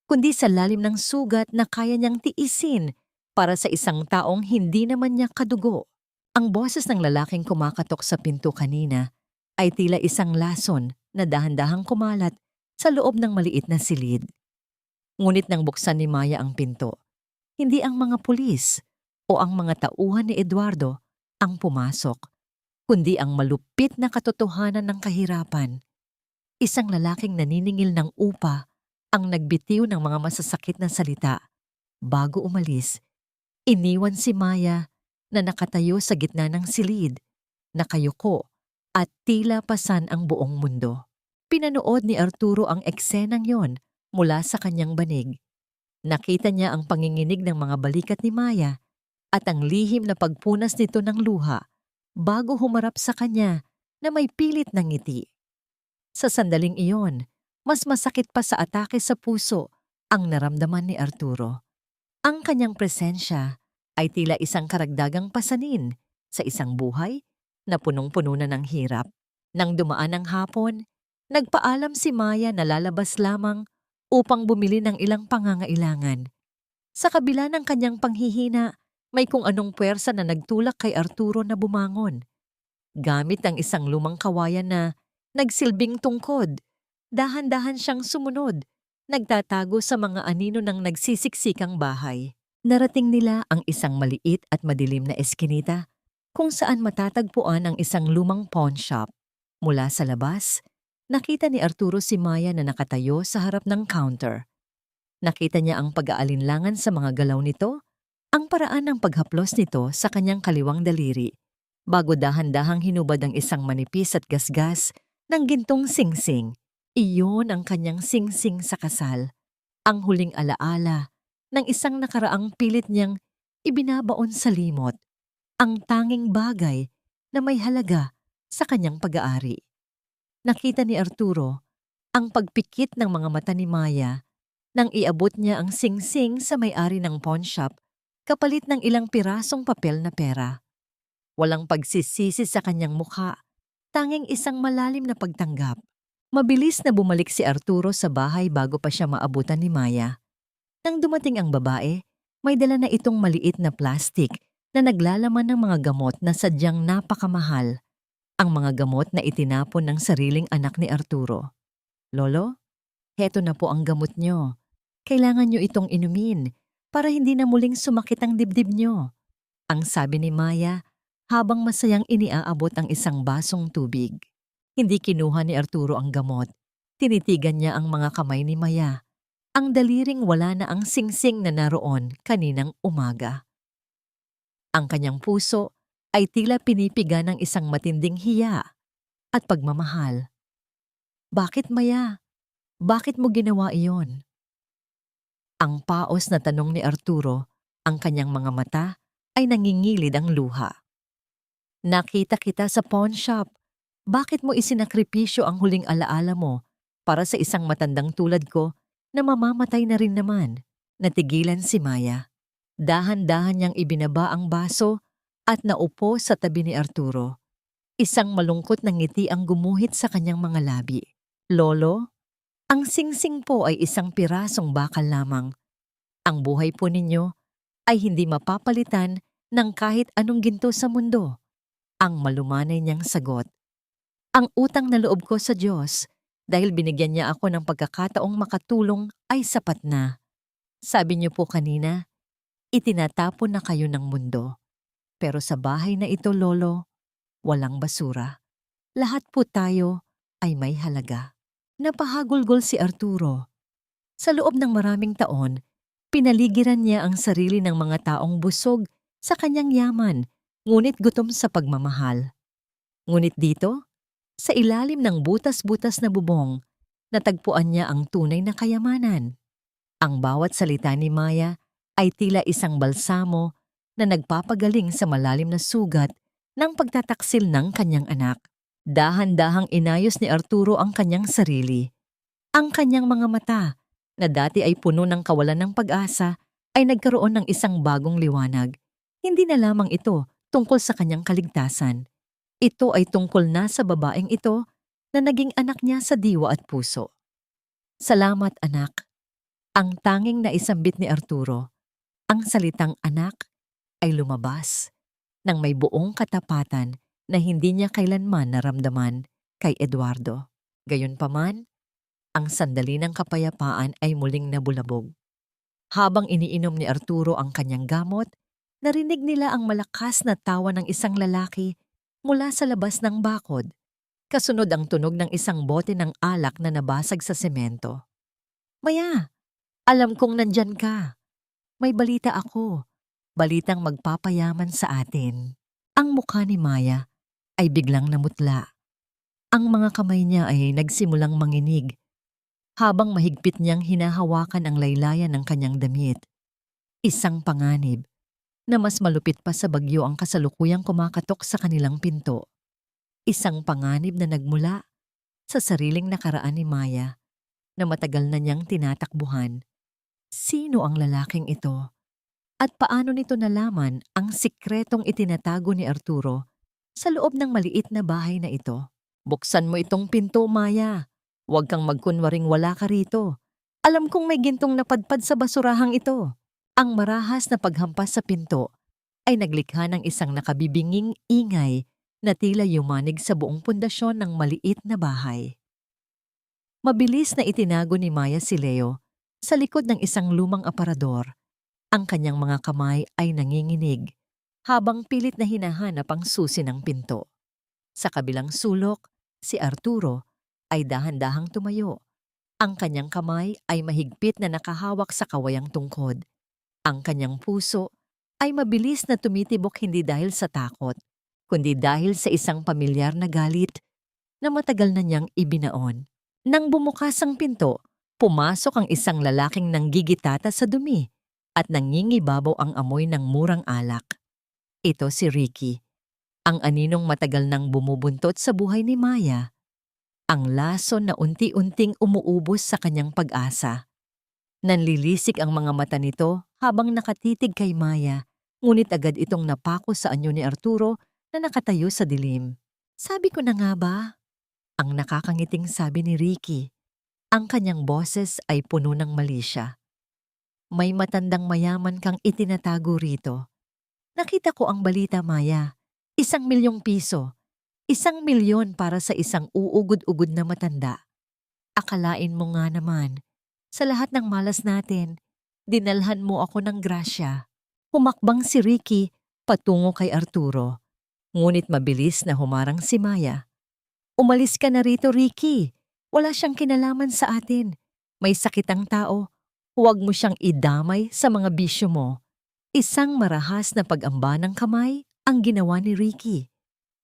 A: kundi sa lalim ng sugat na kaya niyang tiisin para sa isang taong hindi naman niya kadugo. Ang boses ng lalaking kumakatok sa pinto kanina ay tila isang lason na dahan-dahang kumalat sa loob ng maliit na silid. Ngunit nang buksan ni Maya ang pinto, hindi ang mga pulis o ang mga tauhan ni Eduardo ang pumasok, kundi ang malupit na katotohanan ng kahirapan. Isang lalaking naniningil ng upa ang nagbitiw ng mga masasakit na salita. Bago umalis, iniwan si Maya na nakatayo sa gitna ng silid, nakayuko at tila pasan ang buong mundo. Pinanood ni Arturo ang eksenang yon mula sa kanyang banig. Nakita niya ang panginginig ng mga balikat ni Maya at ang lihim na pagpunas nito ng luha bago humarap sa kanya na may pilit na ngiti. Sa sandaling iyon, mas masakit pa sa atake sa puso ang naramdaman ni Arturo. Ang kanyang presensya ay tila isang karagdagang pasanin sa isang buhay na punong-puno na ng hirap. Nang dumaan ang hapon, nagpaalam si Maya na lalabas lamang upang bumili ng ilang pangangailangan. Sa kabila ng kanyang panghihina, may kung anong puwersa na nagtulak kay Arturo na bumangon. Gamit ang isang lumang kawayan na nagsilbing tungkod, dahan-dahan siyang sumunod, nagtatago sa mga anino ng nagsisiksikang bahay. Narating nila ang isang maliit at madilim na eskinita kung saan matatagpuan ang isang lumang pawn shop. Mula sa labas, nakita ni Arturo si Maya na nakatayo sa harap ng counter. Nakita niya ang pag-aalinlangan sa mga galaw nito, ang paraan ng paghaplos nito sa kanyang kaliwang daliri, bago dahan-dahang hinubad ang isang manipis at gasgas ng gintong singsing. Iyon ang kanyang singsing sa kasal, ang huling alaala ng isang nakaraang pilit niyang ibinabaon sa limot, ang tanging bagay na may halaga sa kanyang pag-aari. Nakita ni Arturo ang pagpikit ng mga mata ni Maya nang iabot niya ang singsing sa may-ari ng pawn shop kapalit ng ilang pirasong papel na pera. Walang pagsisisi sa kanyang mukha, tanging isang malalim na pagtanggap. Mabilis na bumalik si Arturo sa bahay bago pa siya maabutan ni Maya. Nang dumating ang babae, may dala na itong maliit na plastik na naglalaman ng mga gamot na sadyang napakamahal. Ang mga gamot na itinapon ng sariling anak ni Arturo. "Lolo, heto na po ang gamot nyo. Kailangan nyo itong inumin para hindi na muling sumakit ang dibdib nyo," ang sabi ni Maya habang masayang iniaabot ang isang basong tubig. Hindi kinuha ni Arturo ang gamot. Tinitigan niya ang mga kamay ni Maya. Ang daliring wala na ang singsing na naroon kaninang umaga. Ang kanyang puso ay tila pinipiga ng isang matinding hiya at pagmamahal. "Bakit, Maya? Bakit mo ginawa iyon?" Ang paos na tanong ni Arturo, ang kanyang mga mata ay nangingilid ang luha. "Nakita kita sa pawn shop. Bakit mo isinakripisyo ang huling alaala mo para sa isang matandang tulad ko na mamamatay na rin naman?" Natigilan si Maya. Dahan-dahan niyang ibinaba ang baso at naupo sa tabi ni Arturo. Isang malungkot na ngiti ang gumuhit sa kanyang mga labi. "Lolo, ang singsing po ay isang pirasong bakal lamang. Ang buhay po ninyo ay hindi mapapalitan ng kahit anong ginto sa mundo," ang malumanay niyang sagot. "Ang utang na loob ko sa Diyos dahil binigyan niya ako ng pagkakataong makatulong ay sapat na. Sabi niyo po kanina, itinatapon na kayo ng mundo. Pero sa bahay na ito, Lolo, walang basura. Lahat po tayo ay may halaga." Napahagulgol si Arturo. Sa loob ng maraming taon, pinaligiran niya ang sarili ng mga taong busog sa kanyang yaman, ngunit gutom sa pagmamahal. Ngunit dito, sa ilalim ng butas-butas na bubong, natagpuan niya ang tunay na kayamanan. Ang bawat salita ni Maya ay tila isang balsamo na nagpapagaling sa malalim na sugat ng pagtataksil ng kanyang anak. Dahan-dahang inayos ni Arturo ang kanyang sarili. Ang kanyang mga mata, na dati ay puno ng kawalan ng pag-asa, ay nagkaroon ng isang bagong liwanag. Hindi na lamang ito tungkol sa kanyang kaligtasan. Ito ay tungkol na sa babaeng ito na naging anak niya sa diwa at puso. "Salamat, anak." Ang tanging naisambit ni Arturo. Ang salitang anak ay lumabas nang may buong katapatan na hindi niya kailanman naramdaman kay Eduardo. Gayunpaman, ang sandali ng kapayapaan ay muling nabulabog. Habang iniinom ni Arturo ang kanyang gamot, narinig nila ang malakas na tawa ng isang lalaki mula sa labas ng bakod. Kasunod ang tunog ng isang bote ng alak na nabasag sa semento. "Maya, alam kong nandyan ka. May balita ako. Balitang magpapayaman sa atin." Ang mukha ni Maya ay biglang namutla. Ang mga kamay niya ay nagsimulang manginig habang mahigpit niyang hinahawakan ang laylayan ng kanyang damit. Isang panganib na mas malupit pa sa bagyo ang kasalukuyang kumakatok sa kanilang pinto. Isang panganib na nagmula sa sariling nakaraan ni Maya na matagal na niyang tinatakbuhan. Sino ang lalaking ito? At paano nito nalaman ang sikretong itinatago ni Arturo sa loob ng maliit na bahay na ito? Buksan mo itong pinto, Maya. Huwag kang magkunwaring wala ka rito. Alam kong may gintong napadpad sa basurahang ito. Ang marahas na paghampas sa pinto ay naglikha ng isang nakabibinging ingay na tila yumanig sa buong pundasyon ng maliit na bahay. Mabilis na itinago ni Maya si Leo sa likod ng isang lumang aparador. Ang kanyang mga kamay ay nanginginig habang pilit na hinahanap ang susi ng pinto. Sa kabilang sulok, si Arturo ay dahan-dahang tumayo. Ang kanyang kamay ay mahigpit na nakahawak sa kawayang tungkod. Ang kanyang puso ay mabilis na tumitibok hindi dahil sa takot, kundi dahil sa isang pamilyar na galit na matagal na niyang ibinaon. Nang bumukas ang pinto, pumasok ang isang lalaking nanggigitata sa dumi at nangingibabaw ang amoy ng murang alak. Ito si Ricky, ang aninong matagal nang bumubuntot sa buhay ni Maya. Ang lason na unti-unting umuubos sa kanyang pag-asa. Nanlilisik ang mga mata nito habang nakatitig kay Maya, ngunit agad itong napako sa anyo ni Arturo na nakatayo sa dilim. Sabi ko na nga ba? Ang nakakangiting sabi ni Ricky. Ang kanyang boses ay puno ng malisya. May matandang mayaman kang itinatago rito. Nakita ko ang balita, Maya. 1,000,000 piso. 1,000,000 para sa isang uugod-ugod na matanda. Akalain mo nga naman, sa lahat ng malas natin, dinalhan mo ako ng grasya. Humakbang si Ricky patungo kay Arturo. Ngunit mabilis na humarang si Maya. Umalis ka na rito, Ricky. Wala siyang kinalaman sa atin. May sakit ang tao. Huwag mo siyang idamay sa mga bisyo mo. Isang marahas na pag-amba ng kamay ang ginawa ni Ricky.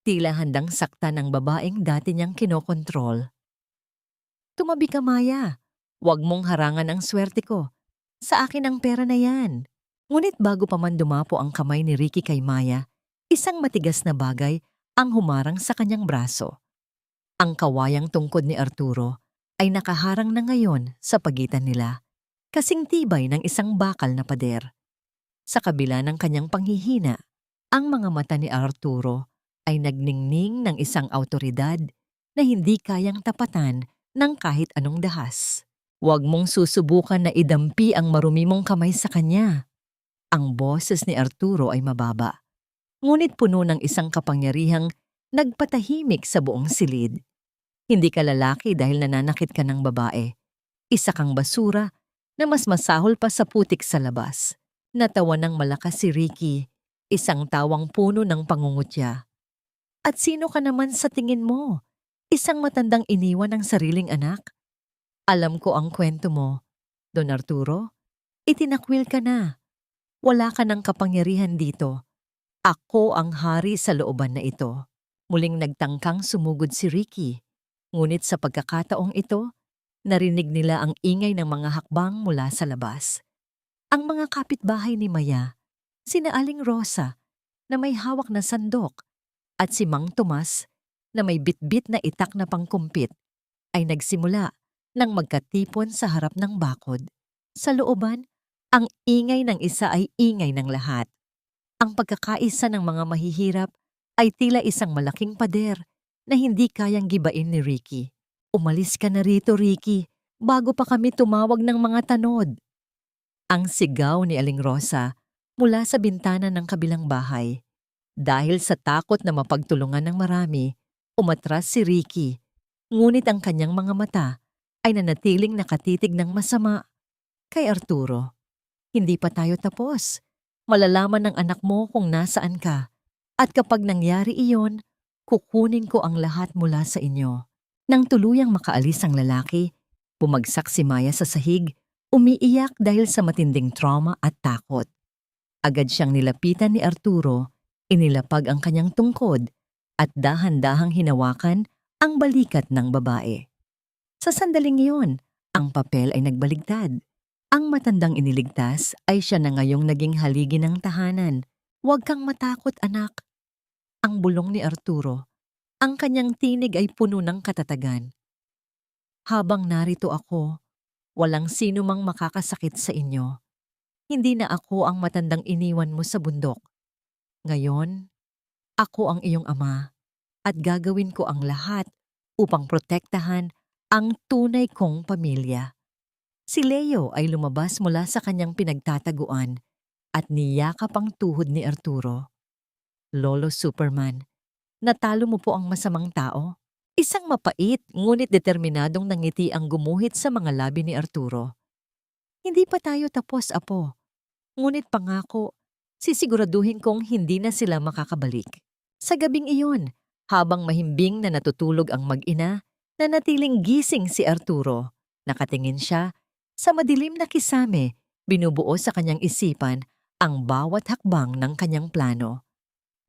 A: Tila handang saktan ng babaeng dati niyang kinokontrol. Tumabi ka, Maya. Huwag mong harangan ang swerte ko. Sa akin ang pera na yan. Ngunit bago pa man dumapo ang kamay ni Ricky kay Maya, isang matigas na bagay ang humarang sa kanyang braso. Ang kawayang tungkod ni Arturo ay nakaharang na ngayon sa pagitan nila, kasing tibay ng isang bakal na pader. Sa kabila ng kanyang panghihina, ang mga mata ni Arturo ay nagningning ng isang awtoridad na hindi kayang tapatan ng kahit anong dahas. Huwag mong susubukan na idampi ang marumi mong kamay sa kanya. Ang boses ni Arturo ay mababa, ngunit puno ng isang kapangyarihang nagpatahimik sa buong silid. Hindi ka lalaki dahil nananakit ka ng babae. Isa kang basura na mas masahol pa sa putik sa labas. Natawa ng malakas si Ricky, isang tawang puno ng pangungutya. At sino ka naman sa tingin mo? Isang matandang iniwan ng sariling anak? Alam ko ang kwento mo, Don Arturo. Itinakwil ka na. Wala ka ng kapangyarihan dito. Ako ang hari sa looban na ito. Muling nagtangkang sumugod si Ricky. Ngunit sa pagkakataong ito, narinig nila ang ingay ng mga hakbang mula sa labas. Ang mga kapitbahay ni Maya, sina Aling Rosa na may hawak na sandok at si Mang Tomas na may bitbit na itak na pangkumpit ay nagsimula nang magkatipon sa harap ng bakod. Sa looban, ang ingay ng isa ay ingay ng lahat. Ang pagkakaisa ng mga mahihirap ay tila isang malaking pader na hindi kayang gibain ni Ricky. Umalis ka na rito, Ricky, bago pa kami tumawag ng mga tanod. Ang sigaw ni Aling Rosa mula sa bintana ng kabilang bahay. Dahil sa takot na mapagtulungan ng marami, umatras si Ricky, ngunit ang kanyang mga mata ay nanatiling nakatitig ng masama kay Arturo. Hindi pa tayo tapos. Malalaman ng anak mo kung nasaan ka. At kapag nangyari iyon, kukunin ko ang lahat mula sa inyo. Nang tuluyang makaalis ang lalaki, bumagsak si Maya sa sahig, umiiyak dahil sa matinding trauma at takot. Agad siyang nilapitan ni Arturo, inilapag ang kanyang tungkod at dahan-dahang hinawakan ang balikat ng babae. Sa sandaling iyon, ang papel ay nagbaligtad. Ang matandang iniligtas ay siya na ngayong naging haligi ng tahanan. Huwag kang matakot, anak. Ang bulong ni Arturo, ang kanyang tinig ay puno ng katatagan. Habang narito ako, walang sino mang makakasakit sa inyo. Hindi na ako ang matandang iniwan mo sa bundok. Ngayon, ako ang iyong ama at gagawin ko ang lahat upang protektahan ang tunay kong pamilya. Si Leo ay lumabas mula sa kanyang pinagtataguan at niyakap ang tuhod ni Arturo. Lolo Superman, natalo mo po ang masamang tao. Isang mapait ngunit determinadong nangiti ang gumuhit sa mga labi ni Arturo. Hindi pa tayo tapos, Apo. Ngunit pangako, sisiguraduhin kong hindi na sila makakabalik. Sa gabing iyon, habang mahimbing na natutulog ang mag-ina, nanatiling gising si Arturo. Nakatingin siya sa madilim na kisame, binubuo sa kanyang isipan ang bawat hakbang ng kanyang plano.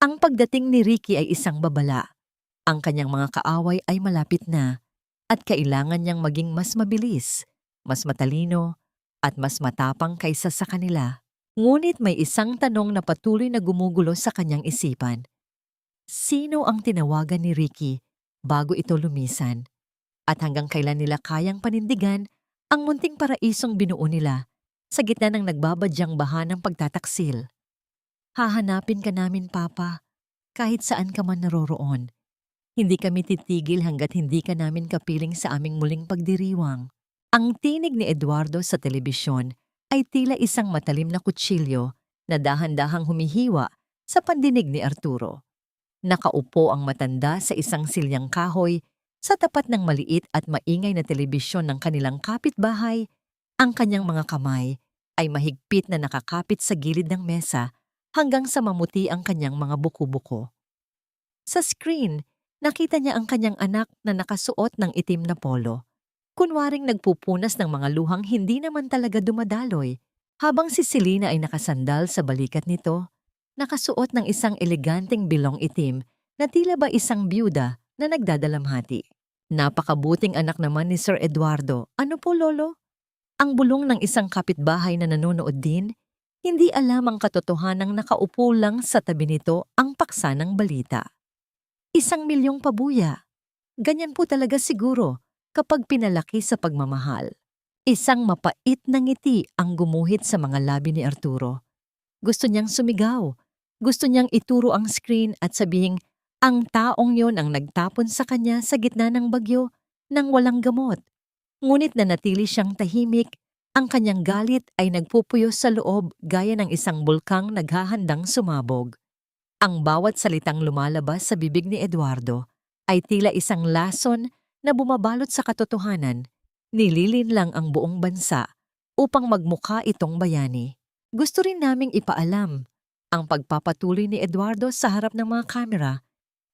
A: Ang pagdating ni Ricky ay isang babala. Ang kanyang mga kaaway ay malapit na at kailangan niyang maging mas mabilis, mas matalino, at mas matapang kaysa sa kanila. Ngunit may isang tanong na patuloy na gumugulo sa kanyang isipan. Sino ang tinawagan ni Ricky bago ito lumisan? At hanggang kailan nila kayang panindigan ang munting paraisong binuo nila sa gitna ng nagbabadyang baha ng pagtataksil? Hahanapin ka namin, Papa, kahit saan ka man naroroon. Hindi kami titigil hanggat hindi ka namin kapiling sa aming muling pagdiriwang. Ang tinig ni Eduardo sa telebisyon ay tila isang matalim na kutsilyo na dahan-dahang humihiwa sa pandinig ni Arturo. Nakaupo ang matanda sa isang silyang kahoy sa tapat ng maliit at maingay na telebisyon ng kanilang kapitbahay. Ang kanyang mga kamay ay mahigpit na nakakapit sa gilid ng mesa hanggang sa mamuti ang kanyang mga buko-buko. Sa screen, nakita niya ang kanyang anak na nakasuot ng itim na polo. Kunwaring nagpupunas ng mga luhang hindi naman talaga dumadaloy, habang si Selena ay nakasandal sa balikat nito, nakasuot ng isang eleganteng bilong itim na tila ba isang byuda na nagdadalamhati. Napakabuting anak naman ni Sir Eduardo. Ano po, Lolo? Ang bulong ng isang kapitbahay na nanonood din, hindi alam ang katotohanang nakaupo lang sa tabi nito ang paksa ng balita. 1,000,000 pabuya. Ganyan po talaga siguro kapag pinalaki sa pagmamahal. Isang mapait na ngiti ang gumuhit sa mga labi ni Arturo. Gusto niyang sumigaw. Gusto niyang ituro ang screen at sabihing ang taong yon ang nagtapon sa kanya sa gitna ng bagyo nang walang gamot. Ngunit nanatili siyang tahimik. Ang kanyang galit ay nagpupuyo sa loob gaya ng isang bulkang naghahandang sumabog. Ang bawat salitang lumalabas sa bibig ni Eduardo ay tila isang lason na bumabalot sa katotohanan. Nililin lang ang buong bansa upang magmukha itong bayani. Gusto rin naming ipaalam ang pagpapatuloy ni Eduardo sa harap ng mga kamera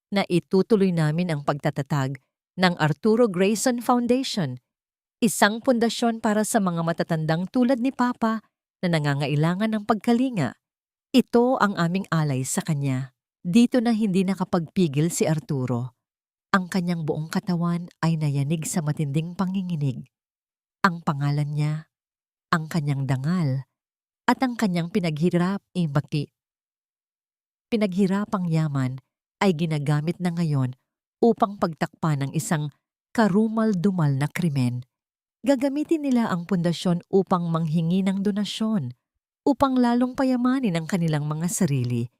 A: na itutuloy namin ang pagtatatag ng Arturo Grayson Foundation, isang pundasyon para sa mga matatandang tulad ni Papa na nangangailangan ng pagkalinga. Ito ang aming alay sa kanya. Dito na hindi nakapagpigil si Arturo. Ang kanyang buong katawan ay nayanig sa matinding panginginig. Ang pangalan niya, ang kanyang dangal, at ang kanyang pinaghirapang yaman ay ginagamit na ngayon upang pagtakpan ng isang karumal-dumal na krimen. Gagamitin nila ang pundasyon upang manghingi ng donasyon, upang lalong payamanin ang kanilang mga sarili,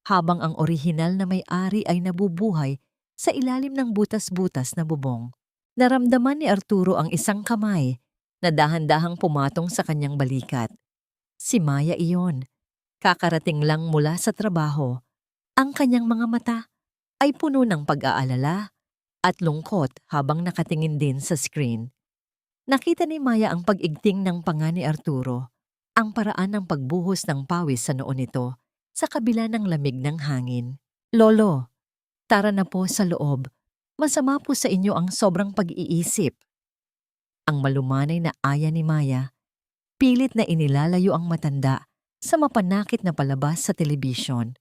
A: habang ang orihinal na may-ari ay nabubuhay sa ilalim ng butas-butas na bubong. Naramdaman ni Arturo ang isang kamay na dahan-dahang pumatong sa kanyang balikat. Si Maya iyon, kakarating lang mula sa trabaho. Ang kanyang mga mata ay puno ng pag-aalala at lungkot habang nakatingin din sa screen. Nakita ni Maya ang pag-igting ng panga ni Arturo, ang paraan ng pagbuhos ng pawis sa noo nito sa kabila ng lamig ng hangin. Lolo, tara na po sa loob. Masama po sa inyo ang sobrang pag-iisip. Ang malumanay na aya ni Maya, pilit na inilalayo ang matanda sa mapanakit na palabas sa telebisyon.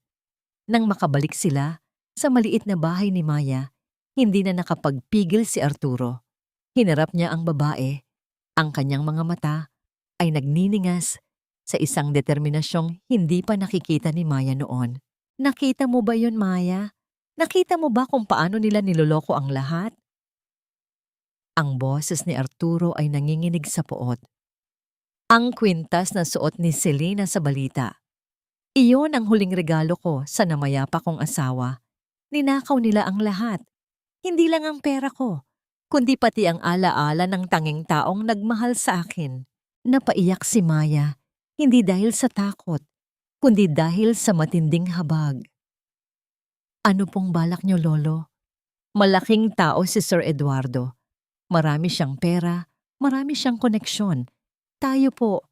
A: Nang makabalik sila sa maliit na bahay ni Maya, hindi na nakapagpigil si Arturo. Hinarap niya ang babae. Ang kanyang mga mata ay nagniningas sa isang determinasyong hindi pa nakikita ni Maya noon. Nakita mo ba yun, Maya? Nakita mo ba kung paano nila niloloko ang lahat? Ang boses ni Arturo ay nanginginig sa poot. Ang kwintas na suot ni Selena sa balita. Iyon ang huling regalo ko sa namayapa kong asawa. Ninakaw nila ang lahat. Hindi lang ang pera ko, kundi pati ang alaala ng tanging taong nagmahal sa akin. Napaiyak si Maya, hindi dahil sa takot, kundi dahil sa matinding habag. Ano pong balak niyo, Lolo? Malaking tao si Sir Eduardo. Marami siyang pera, marami siyang koneksyon. Tayo po,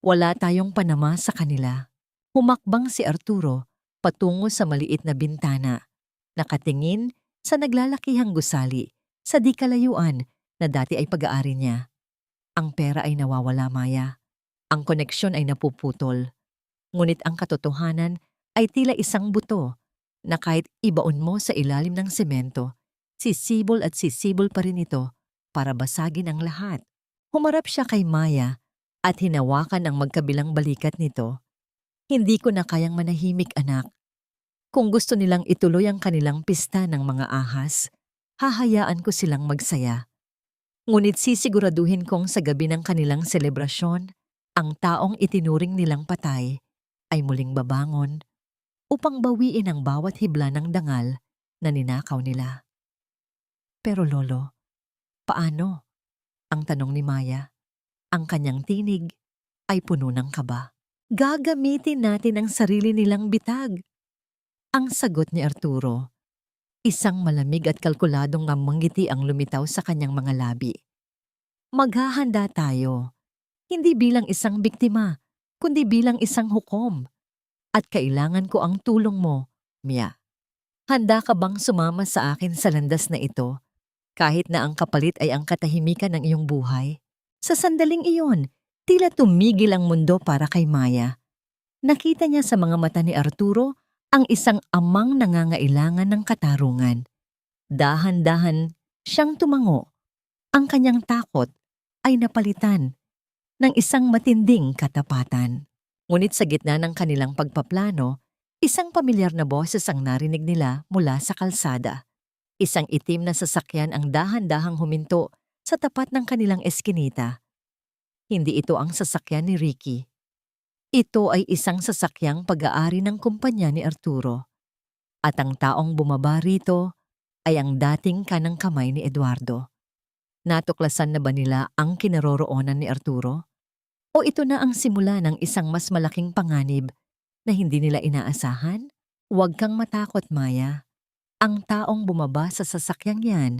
A: wala tayong panama sa kanila. Humakbang si Arturo patungo sa maliit na bintana. Nakatingin sa naglalakihang gusali sa di kalayuan na dati ay pag-aari niya. Ang pera ay nawawala, Maya. Ang koneksyon ay napuputol. Ngunit ang katotohanan ay tila isang buto na kahit ibaon mo sa ilalim ng semento, sisibol at sisibol pa rin ito para basagin ang lahat. Humarap siya kay Maya at hinawakan ang magkabilang balikat nito. Hindi ko na kayang manahimik, anak. Kung gusto nilang ituloy ang kanilang pista ng mga ahas, hahayaan ko silang magsaya. Ngunit sisiguraduhin kong sa gabi ng kanilang selebrasyon, ang taong itinuring nilang patay ay muling babangon upang bawiin ang bawat hibla ng dangal na ninakaw nila. Pero Lolo, paano? Ang tanong ni Maya. Ang kanyang tinig ay puno ng kaba. Gagamitin natin ang sarili nilang bitag. Ang sagot ni Arturo, isang malamig at kalkuladong ngiti ang lumitaw sa kanyang mga labi. Maghahanda tayo, hindi bilang isang biktima, kundi bilang isang hukom. At kailangan ko ang tulong mo, Mia. Handa ka bang sumama sa akin sa landas na ito, kahit na ang kapalit ay ang katahimikan ng iyong buhay? Sa sandaling iyon, tila tumigil ang mundo para kay Maya. Nakita niya sa mga mata ni Arturo ang isang amang nangangailangan ng katarungan. Dahan-dahan siyang tumango. Ang kanyang takot ay napalitan ng isang matinding katapatan. Ngunit sa gitna ng kanilang pagpaplano, isang pamilyar na boses ang narinig nila mula sa kalsada. Isang itim na sasakyan ang dahan-dahang huminto sa tapat ng kanilang eskinita. Hindi ito ang sasakyan ni Ricky. Ito ay isang sasakyang pag-aari ng kumpanya ni Arturo. At ang taong bumaba rito ay ang dating kanang kamay ni Eduardo. Natuklasan na ba nila ang kinaroroonan ni Arturo? O ito na ang simula ng isang mas malaking panganib na hindi nila inaasahan? Huwag kang matakot, Maya. Ang taong bumaba sa sasakyang yan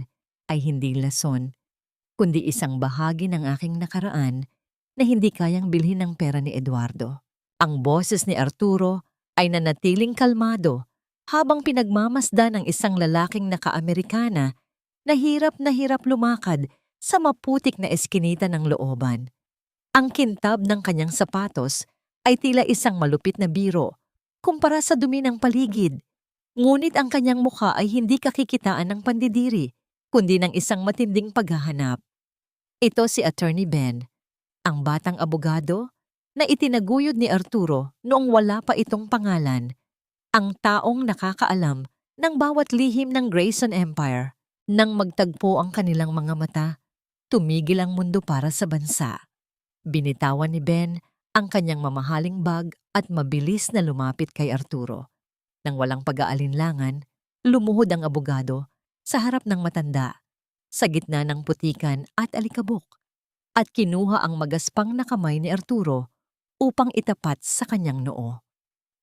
A: ay hindi lason, kundi isang bahagi ng aking nakaraan na hindi kayang bilhin ng pera ni Eduardo. Ang boses ni Arturo ay nanatiling kalmado habang pinagmamasdan ng isang lalaking naka-Amerikana na hirap lumakad sa maputik na eskinita ng looban. Ang kintab ng kanyang sapatos ay tila isang malupit na biro kumpara sa dumi ng paligid. Ngunit ang kanyang mukha ay hindi kakikitaan ng pandidiri, kundi ng isang matinding paghahanap. Ito si Attorney Ben, ang batang abogado na itinaguyod ni Arturo noong wala pa itong pangalan, ang taong nakakaalam ng bawat lihim ng Grayson Empire. Nang magtagpo ang kanilang mga mata, tumigil ang mundo para sa bansa. Binitawan ni Ben ang kanyang mamahaling bag at mabilis na lumapit kay Arturo. Nang walang pag-aalinlangan, lumuhod ang abogado sa harap ng matanda, sa gitna ng putikan at alikabok, at kinuha ang magaspang na kamay ni Arturo upang itapat sa kanyang noo.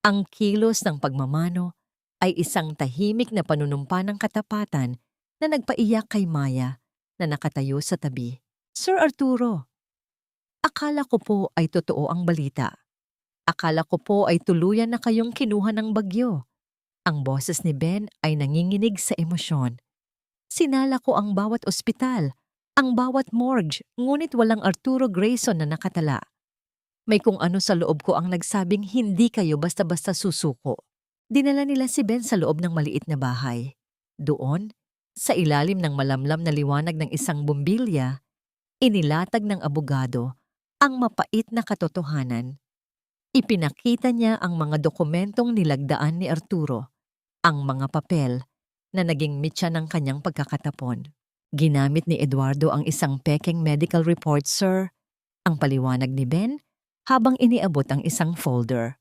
A: Ang kilos ng pagmamano ay isang tahimik na panunumpa ng katapatan na nagpaiyak kay Maya na nakatayo sa tabi. Sir Arturo, akala ko po ay totoo ang balita. Akala ko po ay tuluyan na kayong kinuha ng bagyo. Ang boses ni Ben ay nanginginig sa emosyon. Sinala ko ang bawat ospital, ang bawat morgue, ngunit walang Arturo Grayson na nakatala. May kung ano sa loob ko ang nagsabing hindi kayo basta-basta susuko. Dinala nila si Ben sa loob ng maliit na bahay. Doon, sa ilalim ng malamlam na liwanag ng isang bumbilya, inilatag ng abogado ang mapait na katotohanan. Ipinakita niya ang mga dokumentong nilagdaan ni Arturo, ang mga papel na naging mitya ng kanyang pagkakatapon. Ginamit ni Eduardo ang isang pekeng medical report, sir, Ang paliwanag ni Ben habang iniabot ang isang folder.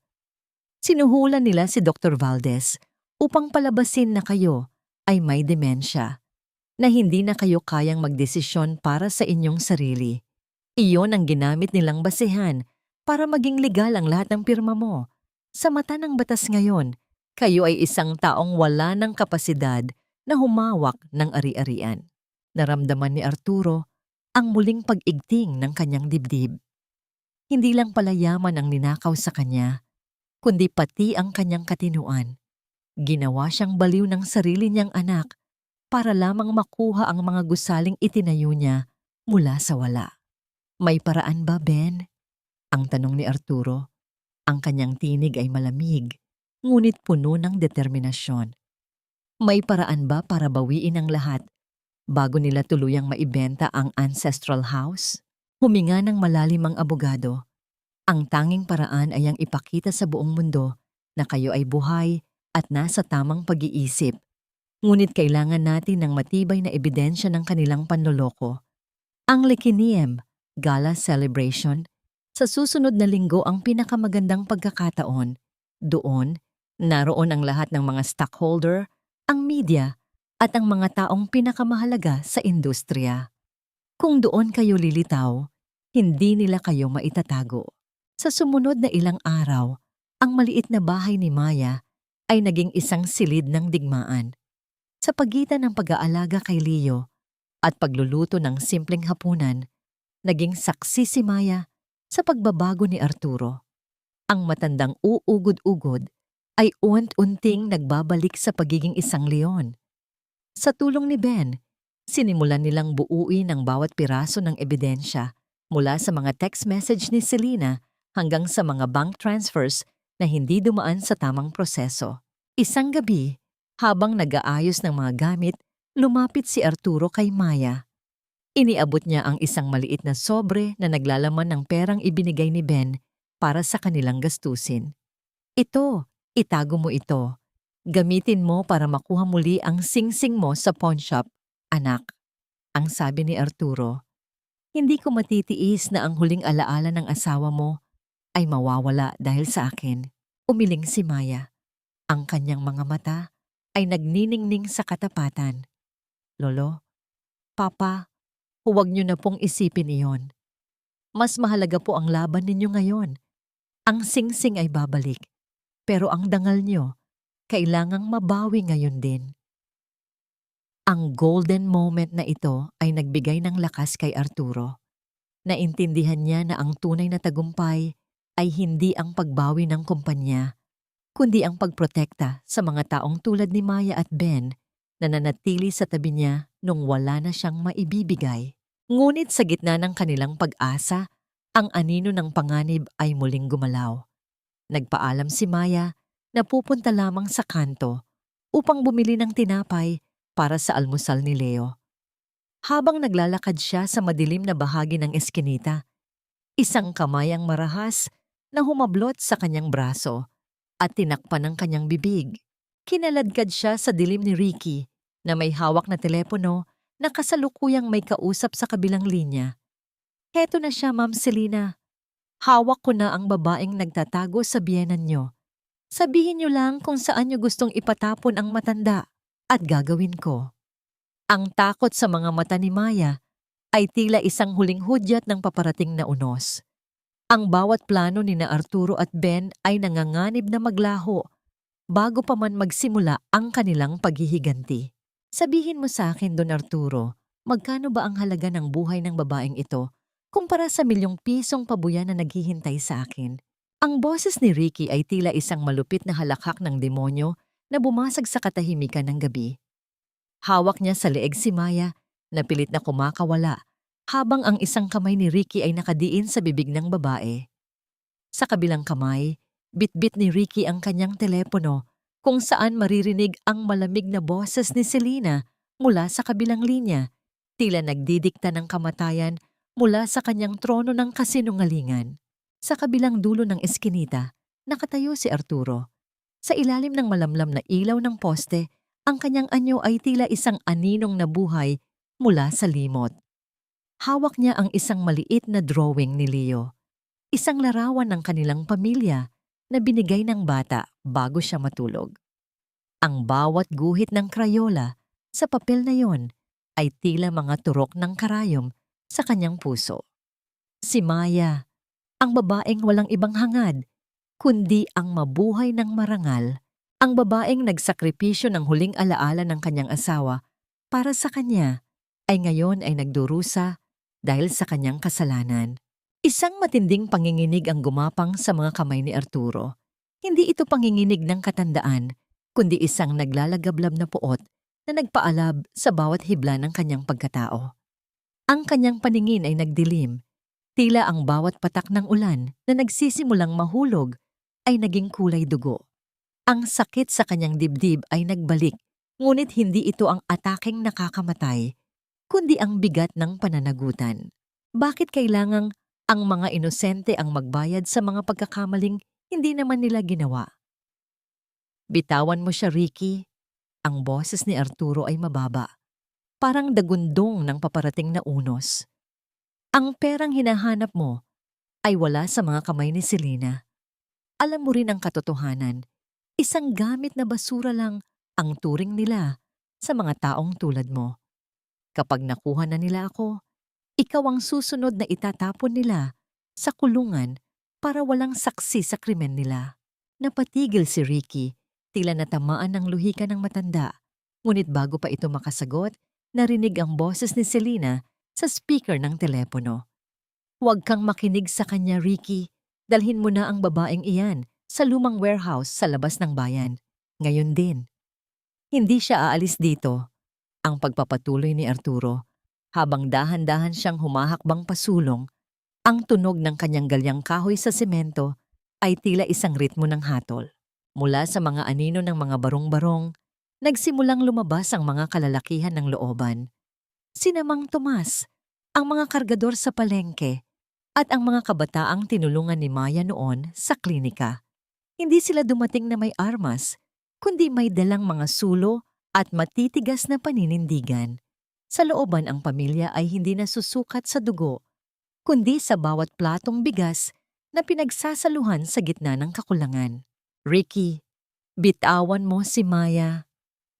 A: Sinuhulan nila si Dr. Valdez upang palabasin na kayo ay may demensya, na hindi na kayo kayang magdesisyon para sa inyong sarili. Iyon ang ginamit nilang basehan para maging legal ang lahat ng pirma mo. Sa mata ng batas ngayon, kayo ay isang taong wala ng kapasidad na humawak ng ari-arian. Naramdaman ni Arturo ang muling pag-igting ng kanyang dibdib. Hindi lang pala yaman ang ninakaw sa kanya, kundi pati ang kanyang katinuan. Ginawa siyang baliw ng sarili niyang anak para lamang makuha ang mga gusaling itinayo niya mula sa wala. May paraan ba, Ben? Ang tanong ni Arturo. Ang kanyang tinig ay malamig, ngunit puno ng determinasyon. May paraan ba para bawiin ang lahat bago nila tuluyang maibenta ang ancestral house? Huminga ng malalim ang abogado. Ang tanging paraan ay ang ipakita sa buong mundo na kayo ay buhay at nasa tamang pag-iisip. Ngunit kailangan natin ng matibay na ebidensya ng kanilang panloloko. Ang Lekiniem Gala Celebration, sa susunod na linggo ang pinakamagandang pagkakataon. Doon, naroon ang lahat ng mga stockholder, ang media, at ang mga taong pinakamahalaga sa industriya. Kung doon kayo lilitaw, hindi nila kayo maitatago. Sa sumunod na ilang araw, ang maliit na bahay ni Maya ay naging isang silid ng digmaan. Sa pagitan ng pag-aalaga kay Leo at pagluluto ng simpleng hapunan, naging saksi si Maya sa pagbabago ni Arturo. Ang matandang uugod-ugod ay unti-unting nagbabalik sa pagiging isang leon. Sa tulong ni Ben, sinimulan nilang buuin ang bawat piraso ng ebidensya mula sa mga text message ni Selena hanggang sa mga bank transfers na hindi dumaan sa tamang proseso. Isang gabi, habang nag-aayos ng mga gamit, lumapit si Arturo kay Maya. Iniabot niya ang isang maliit na sobre na naglalaman ng perang ibinigay ni Ben para sa kanilang gastusin. Ito, itago mo ito. Gamitin mo para makuha muli ang singsing mo sa pawn shop, anak. Ang sabi ni Arturo, hindi ko matitiis na ang huling alaala ng asawa mo ay mawawala dahil sa akin. Umiling si Maya. Ang kanyang mga mata ay nagniningning sa katapatan. Lolo, Papa, huwag niyo na pong isipin iyon. Mas mahalaga po ang laban ninyo ngayon. Ang singsing ay babalik, pero ang dangal niyo, kailangang mabawi ngayon din. Ang golden moment na ito ay nagbigay ng lakas kay Arturo. Naintindihan niya na ang tunay na tagumpay ay hindi ang pagbawi ng kumpanya, kundi ang pagprotekta sa mga taong tulad ni Maya at Ben na nanatili sa tabi niya nung wala na siyang maibibigay. Ngunit sa gitna ng kanilang pag-asa, ang anino ng panganib ay muling gumalaw. Nagpaalam si Maya na pupunta lamang sa kanto upang bumili ng tinapay para sa almusal ni Leo. Habang naglalakad siya sa madilim na bahagi ng eskinita, isang kamay ang marahas na humablot sa kanyang braso at tinakpan ng kanyang bibig. Kinaladkad siya sa dilim ni Ricky na may hawak na telepono na kasalukuyang may kausap sa kabilang linya. Heto na siya, Ma'am Selena. Hawak ko na ang babaeng nagtatago sa biyenan niyo. Sabihin niyo lang kung saan niyo gustong ipatapon ang matanda at gagawin ko. Ang takot sa mga mata ni Maya ay tila isang huling hudyat ng paparating na unos. Ang bawat plano ni na Arturo at Ben ay nanganganib na maglaho bago pa man magsimula ang kanilang paghihiganti. Sabihin mo sa akin, Don Arturo, magkano ba ang halaga ng buhay ng babaeng ito kumpara sa $1,000,000 pabuya na naghihintay sa akin? Ang boses ni Ricky ay tila isang malupit na halakhak ng demonyo na bumasag sa katahimikan ng gabi. Hawak niya sa leeg si Maya na pilit na kumakawala habang ang isang kamay ni Ricky ay nakadiin sa bibig ng babae. Sa kabilang kamay, bitbit ni Ricky ang kanyang telepono kung saan maririnig ang malamig na boses ni Selena mula sa kabilang linya, tila nagdidikta ng kamatayan mula sa kanyang trono ng kasinungalingan. Sa kabilang dulo ng eskinita, nakatayo si Arturo. Sa ilalim ng malamlam na ilaw ng poste, ang kanyang anyo ay tila isang aninong nabuhay mula sa limot. Hawak niya ang isang maliit na drawing ni Leo, isang larawan ng kanilang pamilya na binigay ng bata bago siya matulog. Ang bawat guhit ng Crayola sa papel na yon ay tila mga turok ng karayom sa kanyang puso. Si Maya, ang babaeng walang ibang hangad, kundi ang mabuhay ng marangal, ang babaeng nagsakripisyo ng huling alaala ng kanyang asawa para sa kanya, ay ngayon ay nagdurusa dahil sa kanyang kasalanan. Isang matinding panginginig ang gumapang sa mga kamay ni Arturo. Hindi ito panginginig ng katandaan, kundi isang naglalagablab na puot na nagpaalab sa bawat hibla ng kanyang pagkatao. Ang kanyang paningin ay nagdilim, tila ang bawat patak ng ulan na nagsisimulang mahulog ay naging kulay dugo. Ang sakit sa kanyang dibdib ay nagbalik, ngunit hindi ito ang ataking nakakamatay, kundi ang bigat ng pananagutan. Bakit kailangang ang mga inosente ang magbayad sa mga pagkakamaling hindi naman nila ginawa? Bitawan mo siya, Ricky. Ang boses ni Arturo ay mababa, parang dagundong ng paparating na unos. Ang perang hinahanap mo ay wala sa mga kamay ni Selena. Alam mo rin ang katotohanan, isang gamit na basura lang ang turing nila sa mga taong tulad mo. Kapag nakuha na nila ako, ikaw ang susunod na itatapon nila sa kulungan para walang saksi sa krimen nila. Napatigil si Ricky, tila natamaan ng luhika ng matanda. Ngunit bago pa ito makasagot, narinig ang boses ni Selena sa speaker ng telepono. Huwag kang makinig sa kanya, Ricky. Dalhin mo na ang babaeng iyan sa lumang warehouse sa labas ng bayan. Ngayon din. Hindi siya aalis dito. Ang pagpapatuloy ni Arturo, habang dahan-dahan siyang humahakbang pasulong, ang tunog ng kanyang galyang kahoy sa semento ay tila isang ritmo ng hatol. Mula sa mga anino ng mga barong-barong, nagsimulang lumabas ang mga kalalakihan ng looban. Sina Mang Tomas, ang mga kargador sa palengke, at ang mga kabataang tinulungan ni Maya noon sa klinika. Hindi sila dumating na may armas, kundi may dalang mga sulo at matitigas na paninindigan. Sa looban ang pamilya ay hindi nasusukat sa dugo, kundi sa bawat platong bigas na pinagsasaluhan sa gitna ng kakulangan. Ricky, bitawan mo si Maya.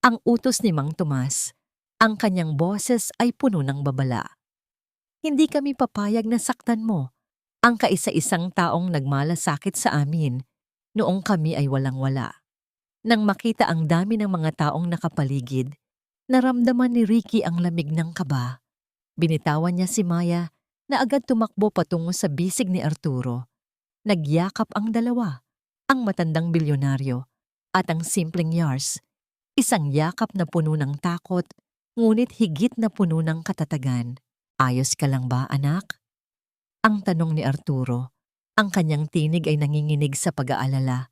A: Ang utos ni Mang Tomas, ang kanyang boses ay puno ng babala. Hindi kami papayag na saktan mo, ang kaisa-isang taong nagmalasakit sa amin noong kami ay walang-wala. Nang makita ang dami ng mga taong nakapaligid, naramdaman ni Ricky ang lamig ng kaba. Binitawan niya si Maya na agad tumakbo patungo sa bisig ni Arturo. Nagyakap ang dalawa, ang matandang bilyonaryo at ang simpleng Yars, isang yakap na puno ng takot, ngunit higit na puno ng katatagan. Ayos ka lang ba, anak? Ang tanong ni Arturo, ang kanyang tinig ay nanginginig sa pag-aalala,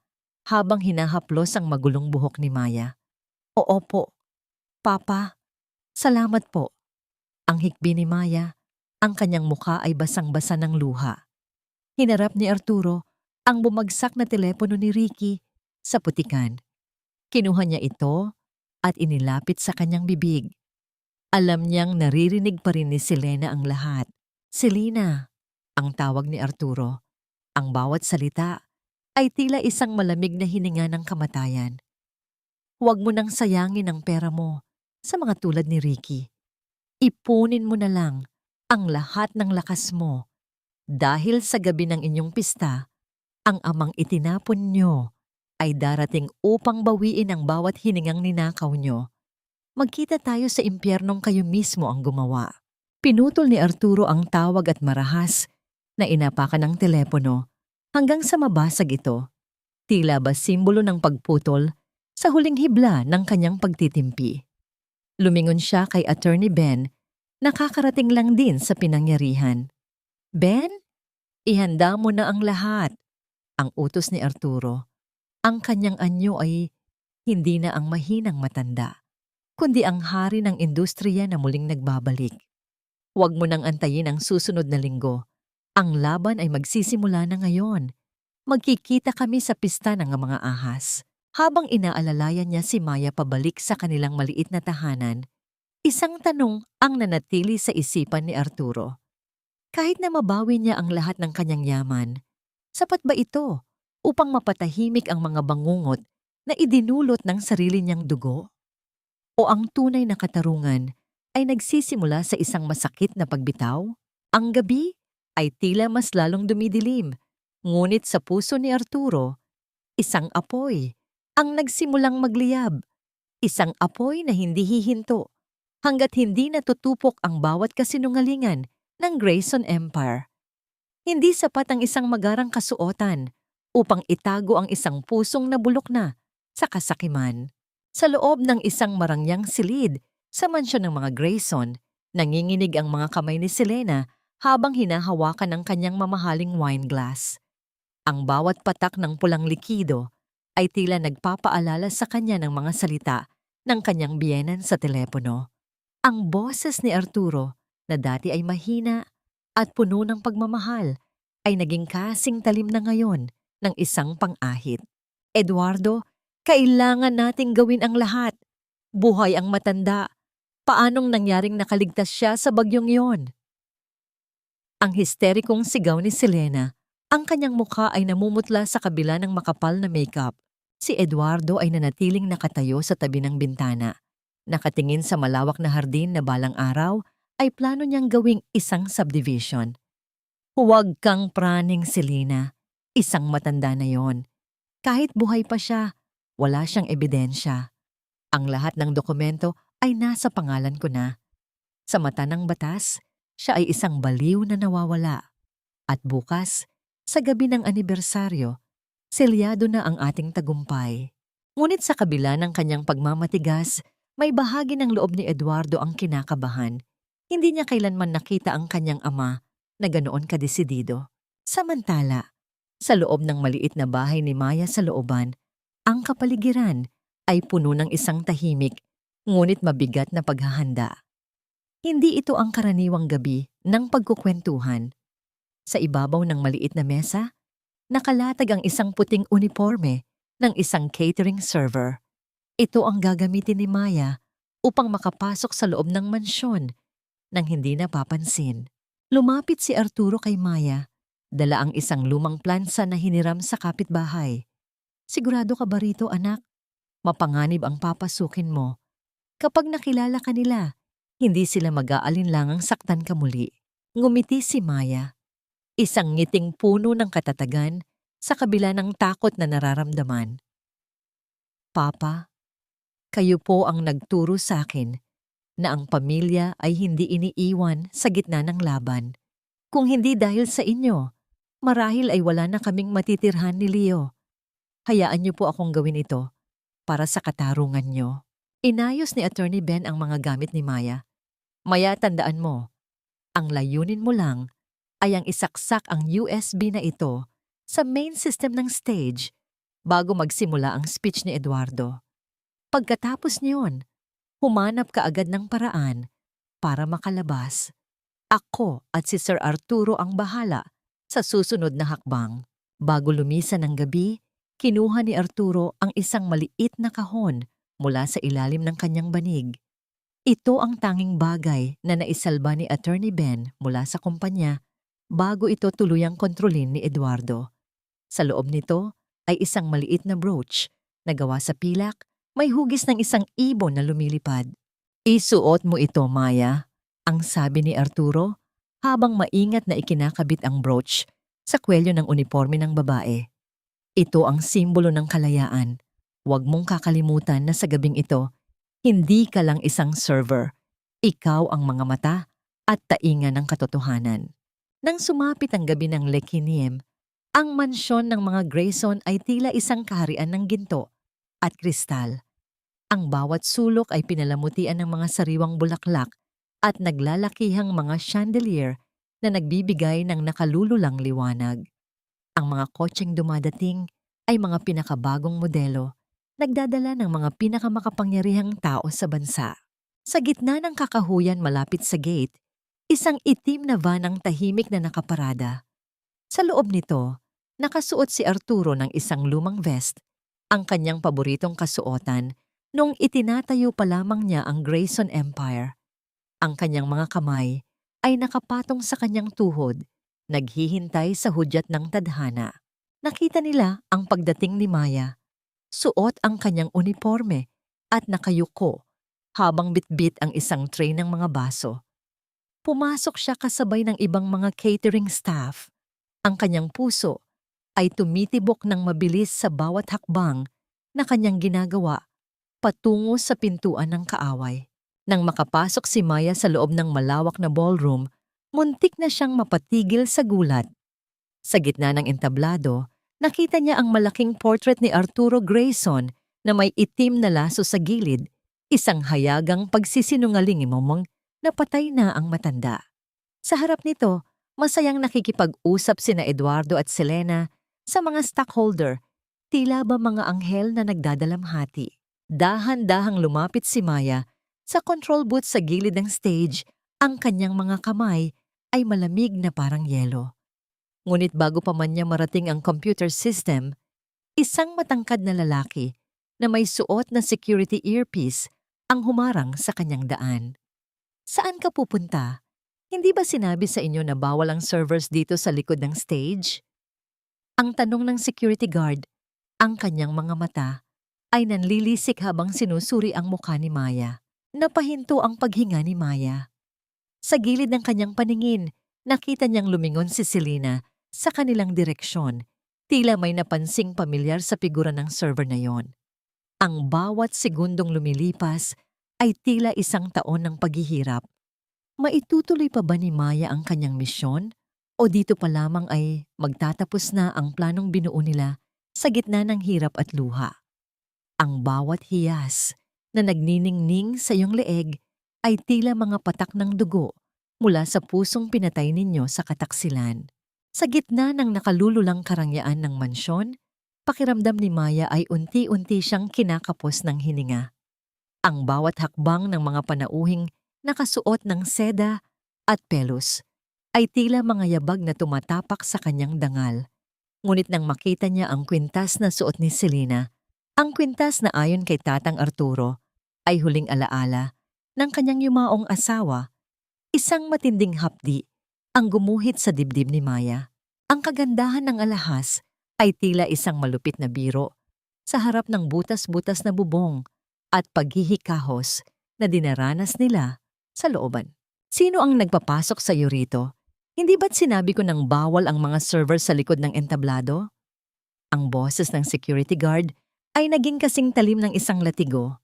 A: habang hinahaplos ang magulong buhok ni Maya. Oo po, Papa, salamat po. Ang hikbi ni Maya, ang kanyang mukha ay basang-basa ng luha. Hinarap ni Arturo ang bumagsak na telepono ni Ricky sa putikan. Kinuha niya ito at inilapit sa kanyang bibig. Alam niyang naririnig pa rin ni Selena ang lahat. Selena, ang tawag ni Arturo. Ang bawat salita ay tila isang malamig na hininga ng kamatayan. Huwag mo nang sayangin ang pera mo sa mga tulad ni Ricky. Ipunin mo na lang ang lahat ng lakas mo dahil sa gabi ng inyong pista, ang amang itinapon nyo ay darating upang bawiin ang bawat hiningang ninakaw nyo. Magkita tayo sa impyernong kayo mismo ang gumawa. Pinutol ni Arturo ang tawag at marahas na inapakan ng telepono hanggang sa mabasag ito. Tila ba simbolo ng pagputol sa huling hibla ng kanyang pagtitimpi. Lumingon siya kay Attorney Ben, nakakarating lang din sa pinangyarihan. Ben, ihanda mo na ang lahat. Ang utos ni Arturo. Ang kanyang anyo ay hindi na ang mahinang matanda, kundi ang hari ng industriya na muling nagbabalik. Huwag mo nang antayin ang susunod na linggo. Ang laban ay magsisimula na ngayon. Magkikita kami sa pista ng mga ahas. Habang inaalalayan niya si Maya pabalik sa kanilang maliit na tahanan, isang tanong ang nanatili sa isipan ni Arturo. Kahit na mabawi niya ang lahat ng kanyang yaman, sapat ba ito upang mapatahimik ang mga bangungot na idinulot ng sarili niyang dugo? O ang tunay na katarungan ay nagsisimula sa isang masakit na pagbitaw? Ang gabi ay tila mas lalong dumidilim, ngunit sa puso ni Arturo, isang apoy ang nagsimulang magliyab, isang apoy na hindi hihinto hanggat hindi natutupok ang bawat kasinungalingan ng Grayson Empire. Hindi sapat ang isang magarang kasuotan upang itago ang isang pusong nabulok na sa kasakiman. Sa loob ng isang marangyang silid sa mansyon ng mga Grayson, nanginginig ang mga kamay ni Selena habang hinahawakan ang kanyang mamahaling wine glass. Ang bawat patak ng pulang likido ay tila nagpapaalala sa kanya ng mga salita ng kanyang biyenan sa telepono. Ang boses ni Arturo, na dati ay mahina at puno ng pagmamahal, ay naging kasing talim na ngayon ng isang pang-ahit. Eduardo, kailangan nating gawin ang lahat. Buhay ang matanda. Paanong nangyaring nakaligtas siya sa bagyong yon? Ang histerikong sigaw ni Selena, ang kanyang mukha ay namumutla sa kabila ng makapal na makeup. Si Eduardo ay nanatiling nakatayo sa tabi ng bintana. Nakatingin sa malawak na hardin na balang araw ay plano niyang gawing isang subdivision. Huwag kang praning, Selena. Isang matanda na yon. Kahit buhay pa siya, wala siyang ebidensya. Ang lahat ng dokumento ay nasa pangalan ko na. Sa mata ng batas, siya ay isang baliw na nawawala. At bukas, sa gabi ng anibersaryo, selyado na ang ating tagumpay. Ngunit sa kabila ng kanyang pagmamatigas, may bahagi ng loob ni Eduardo ang kinakabahan. Hindi niya kailanman nakita ang kanyang ama na ganoon kadesidido. Samantala, sa loob ng maliit na bahay ni Maya sa looban, ang kapaligiran ay puno ng isang tahimik ngunit mabigat na paghahanda. Hindi ito ang karaniwang gabi ng pagkukwentuhan. Sa ibabaw ng maliit na mesa, nakalatag ang isang puting uniforme ng isang catering server. Ito ang gagamitin ni Maya upang makapasok sa loob ng mansyon nang hindi napapansin. Lumapit si Arturo kay Maya, dala ang isang lumang plansa na hiniram sa kapitbahay. Sigurado ka ba rito, anak? Mapanganib ang papasukin mo. Kapag nakilala ka nila, hindi sila mag-aalinlangang saktan ka muli. Ngumiti si Maya. Isang ngiting puno ng katatagan sa kabila ng takot na nararamdaman. Papa, kayo po ang nagturo sa akin na ang pamilya ay hindi iniiwan sa gitna ng laban. Kung hindi dahil sa inyo, marahil ay wala na kaming matitirhan ni Leo. Hayaan niyo po akong gawin ito para sa katarungan niyo. Inayos ni Attorney Ben ang mga gamit ni Maya. Maya, tandaan mo, ang layunin mo lang ay ang isaksak ang USB na ito sa main system ng stage bago magsimula ang speech ni Eduardo. Pagkatapos niyon, humanap ka agad ng paraan para makalabas. Ako at si Sir Arturo ang bahala sa susunod na hakbang. Bago lumisan ng gabi, kinuha ni Arturo ang isang maliit na kahon mula sa ilalim ng kanyang banig. Ito ang tanging bagay na naisalba ni Attorney Ben mula sa kumpanya bago ito tuluyang kontrolin ni Eduardo. Sa loob nito ay isang maliit na brooch na gawa sa pilak, may hugis ng isang ibon na lumilipad. Isuot mo ito, Maya, ang sabi ni Arturo habang maingat na ikinakabit ang brooch sa kwelyo ng uniforme ng babae. Ito ang simbolo ng kalayaan. Huwag mong kakalimutan na sa gabing ito, hindi ka lang isang server. Ikaw ang mga mata at tainga ng katotohanan. Nang sumapit ang gabi ng Lequiniem, ang mansyon ng mga Grayson ay tila isang kaharian ng ginto at kristal. Ang bawat sulok ay pinalamutian ng mga sariwang bulaklak at naglalakihang mga chandelier na nagbibigay ng nakalululang liwanag. Ang mga kotseng dumadating ay mga pinakabagong modelo, nagdadala ng mga pinakamakapangyarihang tao sa bansa. Sa gitna ng kakahuyan malapit sa gate, isang itim na van ang tahimik na nakaparada. Sa loob nito, nakasuot si Arturo ng isang lumang vest, ang kanyang paboritong kasuotan nung itinatayo pa lamang niya ang Grayson Empire. Ang kanyang mga kamay ay nakapatong sa kanyang tuhod, naghihintay sa hudyat ng tadhana. Nakita nila ang pagdating ni Maya. Suot ang kanyang uniforme at nakayuko habang bitbit ang isang tray ng mga baso. Pumasok siya kasabay ng ibang mga catering staff. Ang kanyang puso ay tumitibok ng mabilis sa bawat hakbang na kanyang ginagawa patungo sa pintuan ng kaaway. Nang makapasok si Maya sa loob ng malawak na ballroom, muntik na siyang mapatigil sa gulat. Sa gitna ng entablado, nakita niya ang malaking portrait ni Arturo Grayson na may itim na laso sa gilid, isang hayagang pagsisinungaling imomong na patay na ang matanda. Sa harap nito, masayang nakikipag-usap sina Eduardo at Selena sa mga stockholder, tila ba mga anghel na nagdadalamhati. Dahan-dahang lumapit si Maya sa control booth sa gilid ng stage, ang kanyang mga kamay ay malamig na parang yelo. Ngunit bago pa man niya marating ang computer system, isang matangkad na lalaki na may suot na security earpiece ang humarang sa kanyang daan. Saan ka pupunta? Hindi ba sinabi sa inyo na bawal ang servers dito sa likod ng stage? Ang tanong ng security guard, ang kanyang mga mata ay nanlilisik habang sinusuri ang mukha ni Maya. Napahinto ang paghinga ni Maya. Sa gilid ng kanyang paningin, nakita niyang lumingon si Selena sa kanilang direksyon. Tila may napansing pamilyar sa figura ng server na yon. Ang bawat segundong lumilipas ay tila isang taon ng paghihirap. Maitutuloy pa ba ni Maya ang kanyang misyon? O dito pa lamang ay magtatapos na ang planong binuo nila sa gitna ng hirap at luha? Ang bawat hiyas na nagniningning sa iyong leeg ay tila mga patak ng dugo mula sa pusong pinatay ninyo sa kataksilan. Sa gitna ng nakalululang karangyaan ng mansyon, pakiramdam ni Maya ay unti-unti siyang kinakapos ng hininga. Ang bawat hakbang ng mga panauhing nakasuot ng seda at pelos ay tila mga yabag na tumatapak sa kanyang dangal. Ngunit nang makita niya ang kwintas na suot ni Selena, ang kwintas na ayon kay Tatang Arturo ay huling alaala ng kanyang yumaong asawa, isang matinding hapdi ang gumuhit sa dibdib ni Maya. Ang kagandahan ng alahas ay tila isang malupit na biro sa harap ng butas-butas na bubong at paghihikahos na dinaranas nila sa looban. Sino ang nagpapasok sa iyo rito? Hindi ba't sinabi ko nang bawal ang mga server sa likod ng entablado? Ang boses ng security guard ay naging kasing talim ng isang latigo.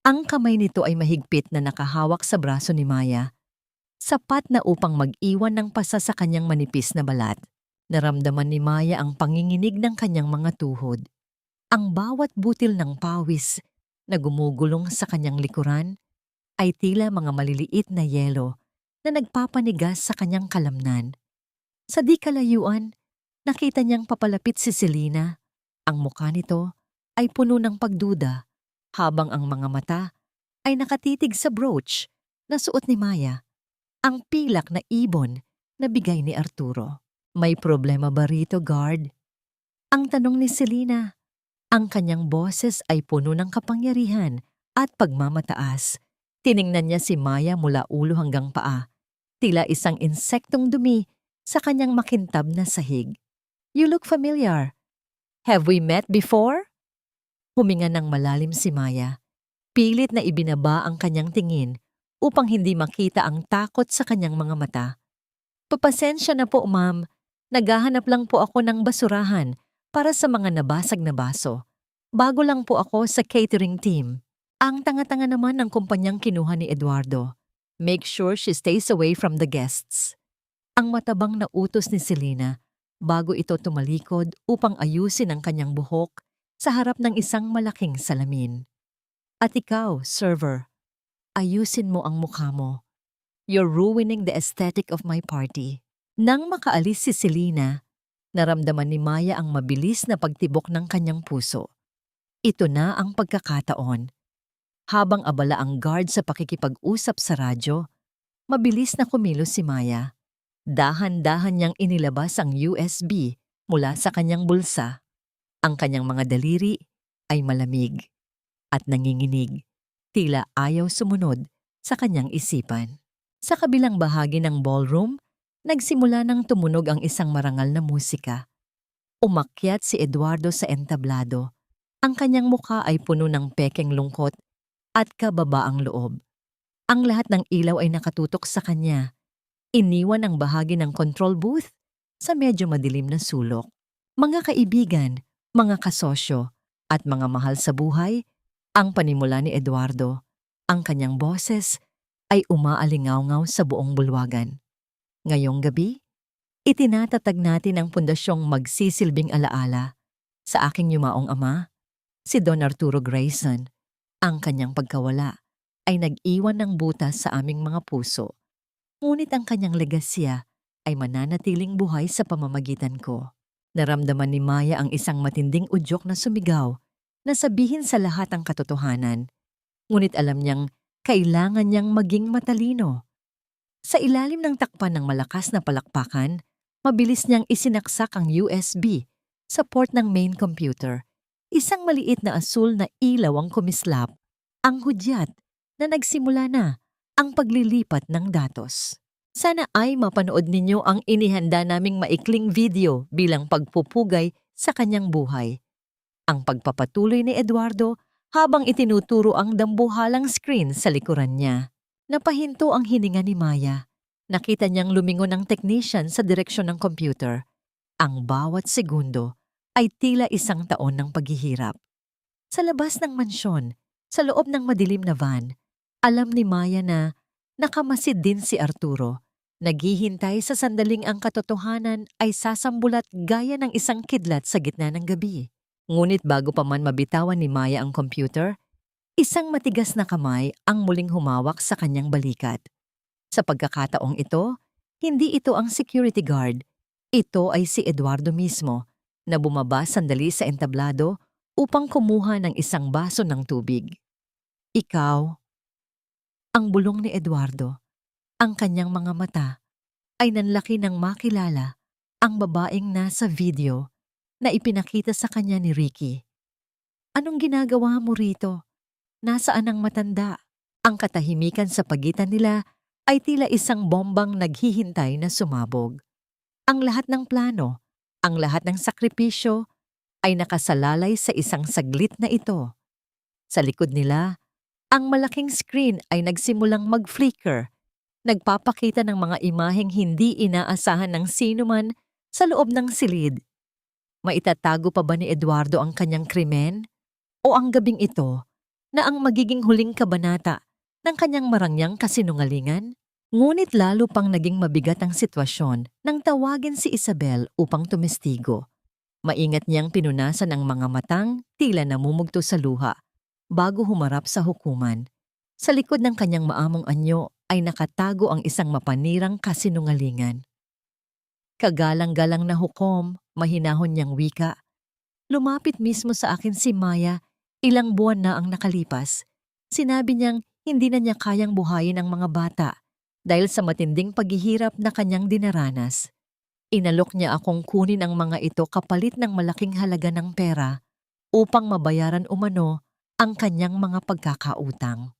A: Ang kamay nito ay mahigpit na nakahawak sa braso ni Maya, sapat na upang mag-iwan ng pasa sa kanyang manipis na balat. Naramdaman ni Maya ang panginginig ng kanyang mga tuhod. Ang bawat butil ng pawis na gumugulong sa kanyang likuran ay tila mga maliliit na yelo na nagpapanigas sa kanyang kalamnan. Sa di kalayuan, nakita niyang papalapit si Selena. Ang mukha nito ay puno ng pagduda, habang ang mga mata ay nakatitig sa brooch na suot ni Maya, ang pilak na ibon na bigay ni Arturo. May problema ba rito, guard? Ang tanong ni Selena. Ang kanyang boses ay puno ng kapangyarihan at pagmamataas. Tiningnan niya si Maya mula ulo hanggang paa, tila isang insektong dumi sa kanyang makintab na sahig. You look familiar. Have we met before? Huminga ng malalim si Maya. Pilit na ibinaba ang kanyang tingin upang hindi makita ang takot sa kanyang mga mata. Papasensya na po, ma'am. Naghahanap lang po ako ng basurahan para sa mga nabasag na baso. Bago lang po ako sa catering team. Ang tanga-tanga naman ng kumpanyang kinuha ni Eduardo. Make sure she stays away from the guests. Ang matabang na utos ni Selena bago ito tumalikod upang ayusin ang kanyang buhok sa harap ng isang malaking salamin. At ikaw, server, ayusin mo ang mukha mo. You're ruining the aesthetic of my party. Nang makaalis si Selena, naramdaman ni Maya ang mabilis na pagtibok ng kanyang puso. Ito na ang pagkakataon. Habang abala ang guard sa pakikipag-usap sa radyo, mabilis na kumilos si Maya. Dahan-dahan niyang inilabas ang USB mula sa kanyang bulsa. Ang kanyang mga daliri ay malamig at nanginginig, tila ayaw sumunod sa kanyang isipan. Sa kabilang bahagi ng ballroom, nagsimula ng tumunog ang isang marangal na musika. Umakyat si Eduardo sa entablado. Ang kanyang mukha ay puno ng pekeng lungkot at kababaang loob. Ang lahat ng ilaw ay nakatutok sa kanya. Iniwan ang bahagi ng control booth sa medyo madilim na sulok. Mga kaibigan, mga kasosyo, at mga mahal sa buhay, ang panimula ni Eduardo, ang kanyang boses, ay umaalingaw-ngaw sa buong bulwagan. Ngayong gabi, itinatatag natin ang pundasyong magsisilbing alaala sa aking yumaong ama, si Don Arturo Grayson. Ang kanyang pagkawala ay nag-iwan ng butas sa aming mga puso. Ngunit ang kanyang legasya ay mananatiling buhay sa pamamagitan ko. Naramdaman ni Maya ang isang matinding udyok na sumigaw na sabihin sa lahat ang katotohanan. Ngunit alam niyang kailangan niyang maging matalino. Sa ilalim ng takpan ng malakas na palakpakan, mabilis niyang isinaksak ang USB sa port ng main computer. Isang maliit na asul na ilaw ang kumislap. Ang hudyat na nagsimula na ang paglilipat ng datos. Sana ay mapanood ninyo ang inihanda naming maikling video bilang pagpupugay sa kanyang buhay. Ang pagpapatuloy ni Eduardo habang itinuturo ang dambuhalang screen sa likuran niya. Napahinto ang hininga ni Maya. Nakita niyang lumingon ang technician sa direksyon ng computer. Ang bawat segundo ay tila isang taon ng paghihirap. Sa labas ng mansyon, sa loob ng madilim na van, alam ni Maya na nakamasid din si Arturo. Naghihintay sa sandaling ang katotohanan ay sasambulat gaya ng isang kidlat sa gitna ng gabi. Ngunit bago pa man mabitawan ni Maya ang computer, isang matigas na kamay ang muling humawak sa kanyang balikat. Sa pagkakataong ito, hindi ito ang security guard. Ito ay si Eduardo mismo na bumaba sandali sa entablado upang kumuha ng isang baso ng tubig. Ikaw, ang bulong ni Eduardo, ang kanyang mga mata ay nanlaki ng makilala ang babaeng nasa video na ipinakita sa kanya ni Ricky. Anong ginagawa mo rito? Nasaan ang matanda? Ang katahimikan sa pagitan nila ay tila isang bombang naghihintay na sumabog. Ang lahat ng plano, ang lahat ng sakripisyo ay nakasalalay sa isang saglit na ito. Sa likod nila, ang malaking screen ay nagsimulang mag-flicker, nagpapakita ng mga imaheng hindi inaasahan ng sinuman sa loob ng silid. Maitatago pa ba ni Eduardo ang kanyang krimen? O ang gabing ito na ang magiging huling kabanata ng kanyang marangyang kasinungalingan? Ngunit lalo pang naging mabigat ang sitwasyon nang tawagin si Isabel upang tumestigo. Maingat niyang pinunasan ang mga matang tila namumugto sa luha bago humarap sa hukuman. Sa likod ng kanyang maamong anyo ay nakatago ang isang mapanirang kasinungalingan. Kagalang-galang na hukom, mahinahon niyang wika. Lumapit mismo sa akin si Maya, ilang buwan na ang nakalipas. Sinabi niyang hindi na niya kayang buhayin ang mga bata dahil sa matinding paghihirap na kanyang dinaranas. Inalok niya akong kunin ang mga ito kapalit ng malaking halaga ng pera upang mabayaran umano ang kanyang mga pagkakautang.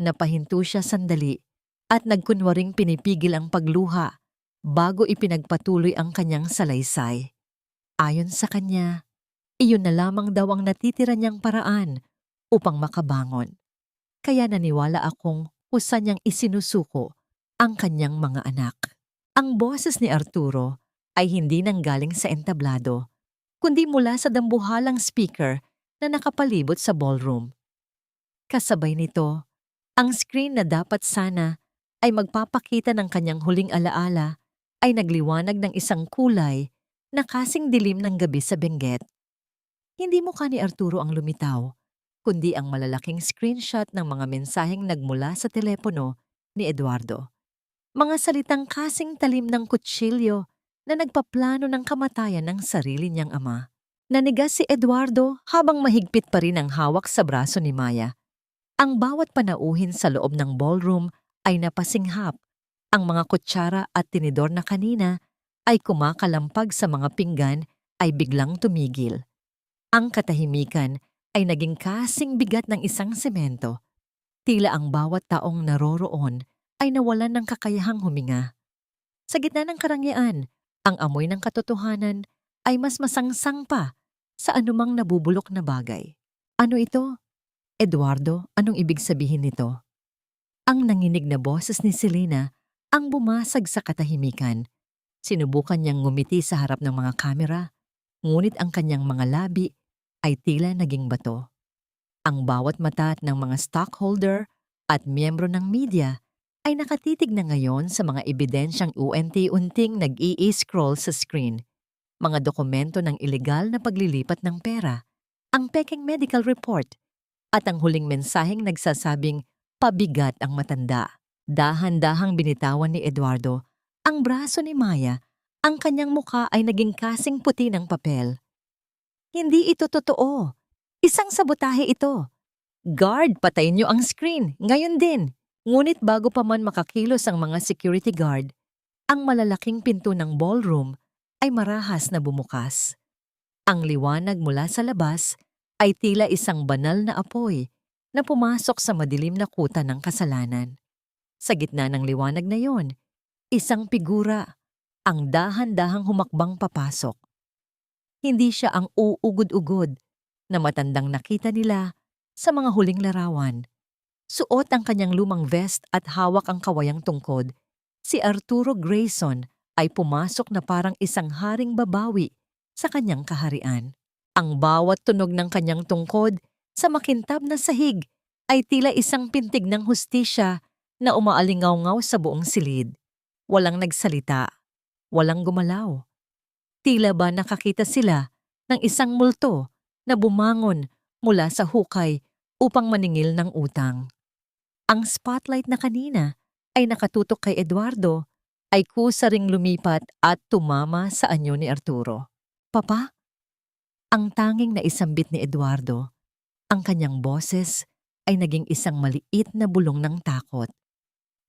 A: Napahinto siya sandali at nagkunwaring pinipigil ang pagluha bago ipinagpatuloy ang kanyang salaysay. Ayon sa kanya, iyon na lamang daw ang natitira niyang paraan upang makabangon. Kaya naniwala akong kusa niyang isinusuko ang kanyang mga anak. Ang boses ni Arturo ay hindi nanggaling sa entablado, kundi mula sa dambuhalang speaker na nakapalibot sa ballroom. Kasabay nito, ang screen na dapat sana ay magpapakita ng kanyang huling alaala ay nagliwanag ng isang kulay na kasing dilim ng gabi sa Benguet. Hindi mukha ni Arturo ang lumitaw, kundi ang malalaking screenshot ng mga mensaheng nagmula sa telepono ni Eduardo. Mga salitang kasing talim ng kutsilyo na nagpaplano ng kamatayan ng sarili niyang ama. Nanigas si Eduardo habang mahigpit pa rin ang hawak sa braso ni Maya. Ang bawat panauhin sa loob ng ballroom ay napasinghap. Ang mga kutsara at tinidor na kanina ay kumakalampag sa mga pinggan ay biglang tumigil. Ang katahimikan ay naging kasing bigat ng isang semento. Tila ang bawat taong naroroon ay nawalan ng kakayahang huminga. Sa gitna ng karangyaan, ang amoy ng katotohanan ay mas masangsang pa sa anumang nabubulok na bagay. Ano ito? Eduardo, anong ibig sabihin nito? Ang nanginig na boses ni Selena ang bumasag sa katahimikan. Sinubukan niyang ngumiti sa harap ng mga kamera, ngunit ang kanyang mga labi ay tila naging bato. Ang bawat mata ng mga stockholder at miyembro ng media ay nakatitig na ngayon sa mga ebidensyang unti-unting nag-i-scroll sa screen. Mga dokumento ng ilegal na paglilipat ng pera, ang peking medical report, at ang huling mensaheng nagsasabing pabigat ang matanda. Dahan-dahang binitawan ni Eduardo ang braso ni Maya, ang kanyang muka ay naging kasing puti ng papel. Hindi ito totoo. Isang sabotahe ito. Guard, patayin niyo ang screen. Ngayon din. Ngunit bago pa man makakilos ang mga security guard, ang malalaking pinto ng ballroom ay marahas na bumukas. Ang liwanag mula sa labas ay tila isang banal na apoy na pumasok sa madilim na kuta ng kasalanan. Sa gitna ng liwanag na yon, isang figura ang dahan-dahang humakbang papasok. Hindi siya ang uugod-ugod na matandang nakita nila sa mga huling larawan. Suot ang kanyang lumang vest at hawak ang kawayang tungkod. Si Arturo Grayson ay pumasok na parang isang haring babawi sa kanyang kaharian. Ang bawat tunog ng kanyang tungkod sa makintab na sahig ay tila isang pintig ng hustisya na umaalingaw-ngaw sa buong silid. Walang nagsalita, walang gumalaw. Tila ba nakakita sila ng isang multo na bumangon mula sa hukay upang maningil ng utang. Ang spotlight na kanina ay nakatutok kay Eduardo ay kusa ring lumipat at tumama sa anyo ni Arturo. Papa? Ang tanging naisambit ni Eduardo, ang kanyang boses ay naging isang maliit na bulong ng takot.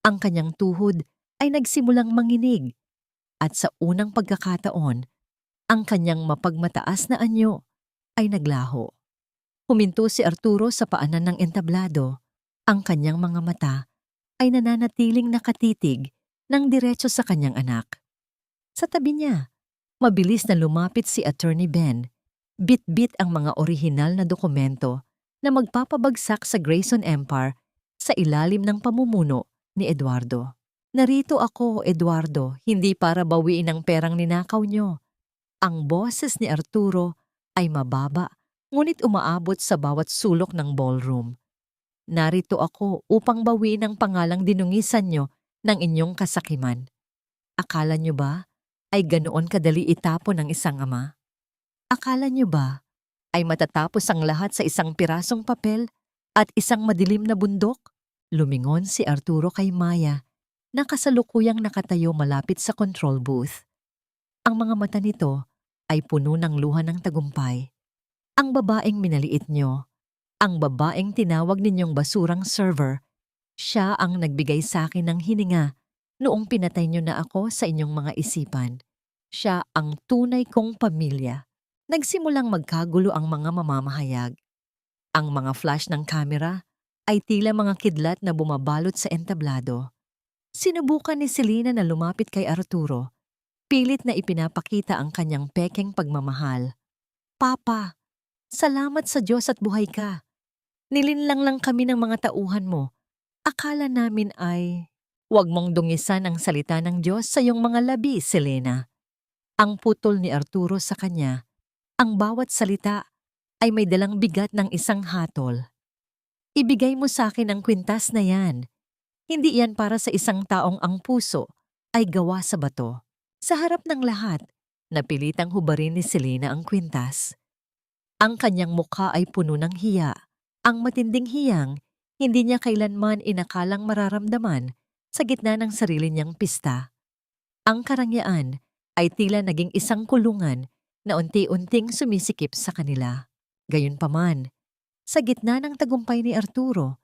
A: Ang kanyang tuhod ay nagsimulang manginig at sa unang pagkakataon, ang kanyang mapagmataas na anyo ay naglaho. Huminto si Arturo sa paanan ng entablado. Ang kanyang mga mata ay nananatiling nakatitig ng diretso sa kanyang anak. Sa tabi niya, mabilis na lumapit si Attorney Ben. Bit-bit ang mga orihinal na dokumento na magpapabagsak sa Grayson Empire sa ilalim ng pamumuno ni Eduardo. Narito ako, Eduardo, hindi para bawiin ang perang ninakaw niyo. Ang boses ni Arturo ay mababa, ngunit umaabot sa bawat sulok ng ballroom. Narito ako upang bawiin ang pangalang dinungisan niyo ng inyong kasakiman. Akala niyo ba ay ganoon kadali itapon ng isang ama? Akala niyo ba ay matatapos ang lahat sa isang pirasong papel at isang madilim na bundok? Lumingon si Arturo kay Maya na kasalukuyang nakatayo malapit sa control booth. Ang mga mata nito ay puno ng luha ng tagumpay. Ang babaeng minaliit niyo, ang babaeng tinawag ninyong basurang server, siya ang nagbigay sa akin ng hininga noong pinatay niyo na ako sa inyong mga isipan. Siya ang tunay kong pamilya. Nagsimulang magkagulo ang mga mamamahayag. Ang mga flash ng kamera ay tila mga kidlat na bumabalot sa entablado. Sinubukan ni Selena na lumapit kay Arturo. Pilit na ipinapakita ang kanyang pekeng pagmamahal. Papa, salamat sa Diyos at buhay ka. Nilinlang lang kami ng mga tauhan mo. Akala namin ay, huwag mong dungisan ang salita ng Diyos sa iyong mga labi, Selena. Ang putol ni Arturo sa kanya, ang bawat salita ay may dalang bigat ng isang hatol. Ibigay mo sa akin ang kwintas na yan. Hindi yan para sa isang taong ang puso ay gawa sa bato. Sa harap ng lahat, napilitang hubarin ni Selena ang kwintas. Ang kanyang mukha ay puno ng hiya. Ang matinding hiyang, hindi niya kailanman inakalang mararamdaman sa gitna ng sarili niyang pista. Ang karangyaan ay tila naging isang kulungan na unti-unting sumisikip sa kanila. Gayunpaman, sa gitna ng tagumpay ni Arturo,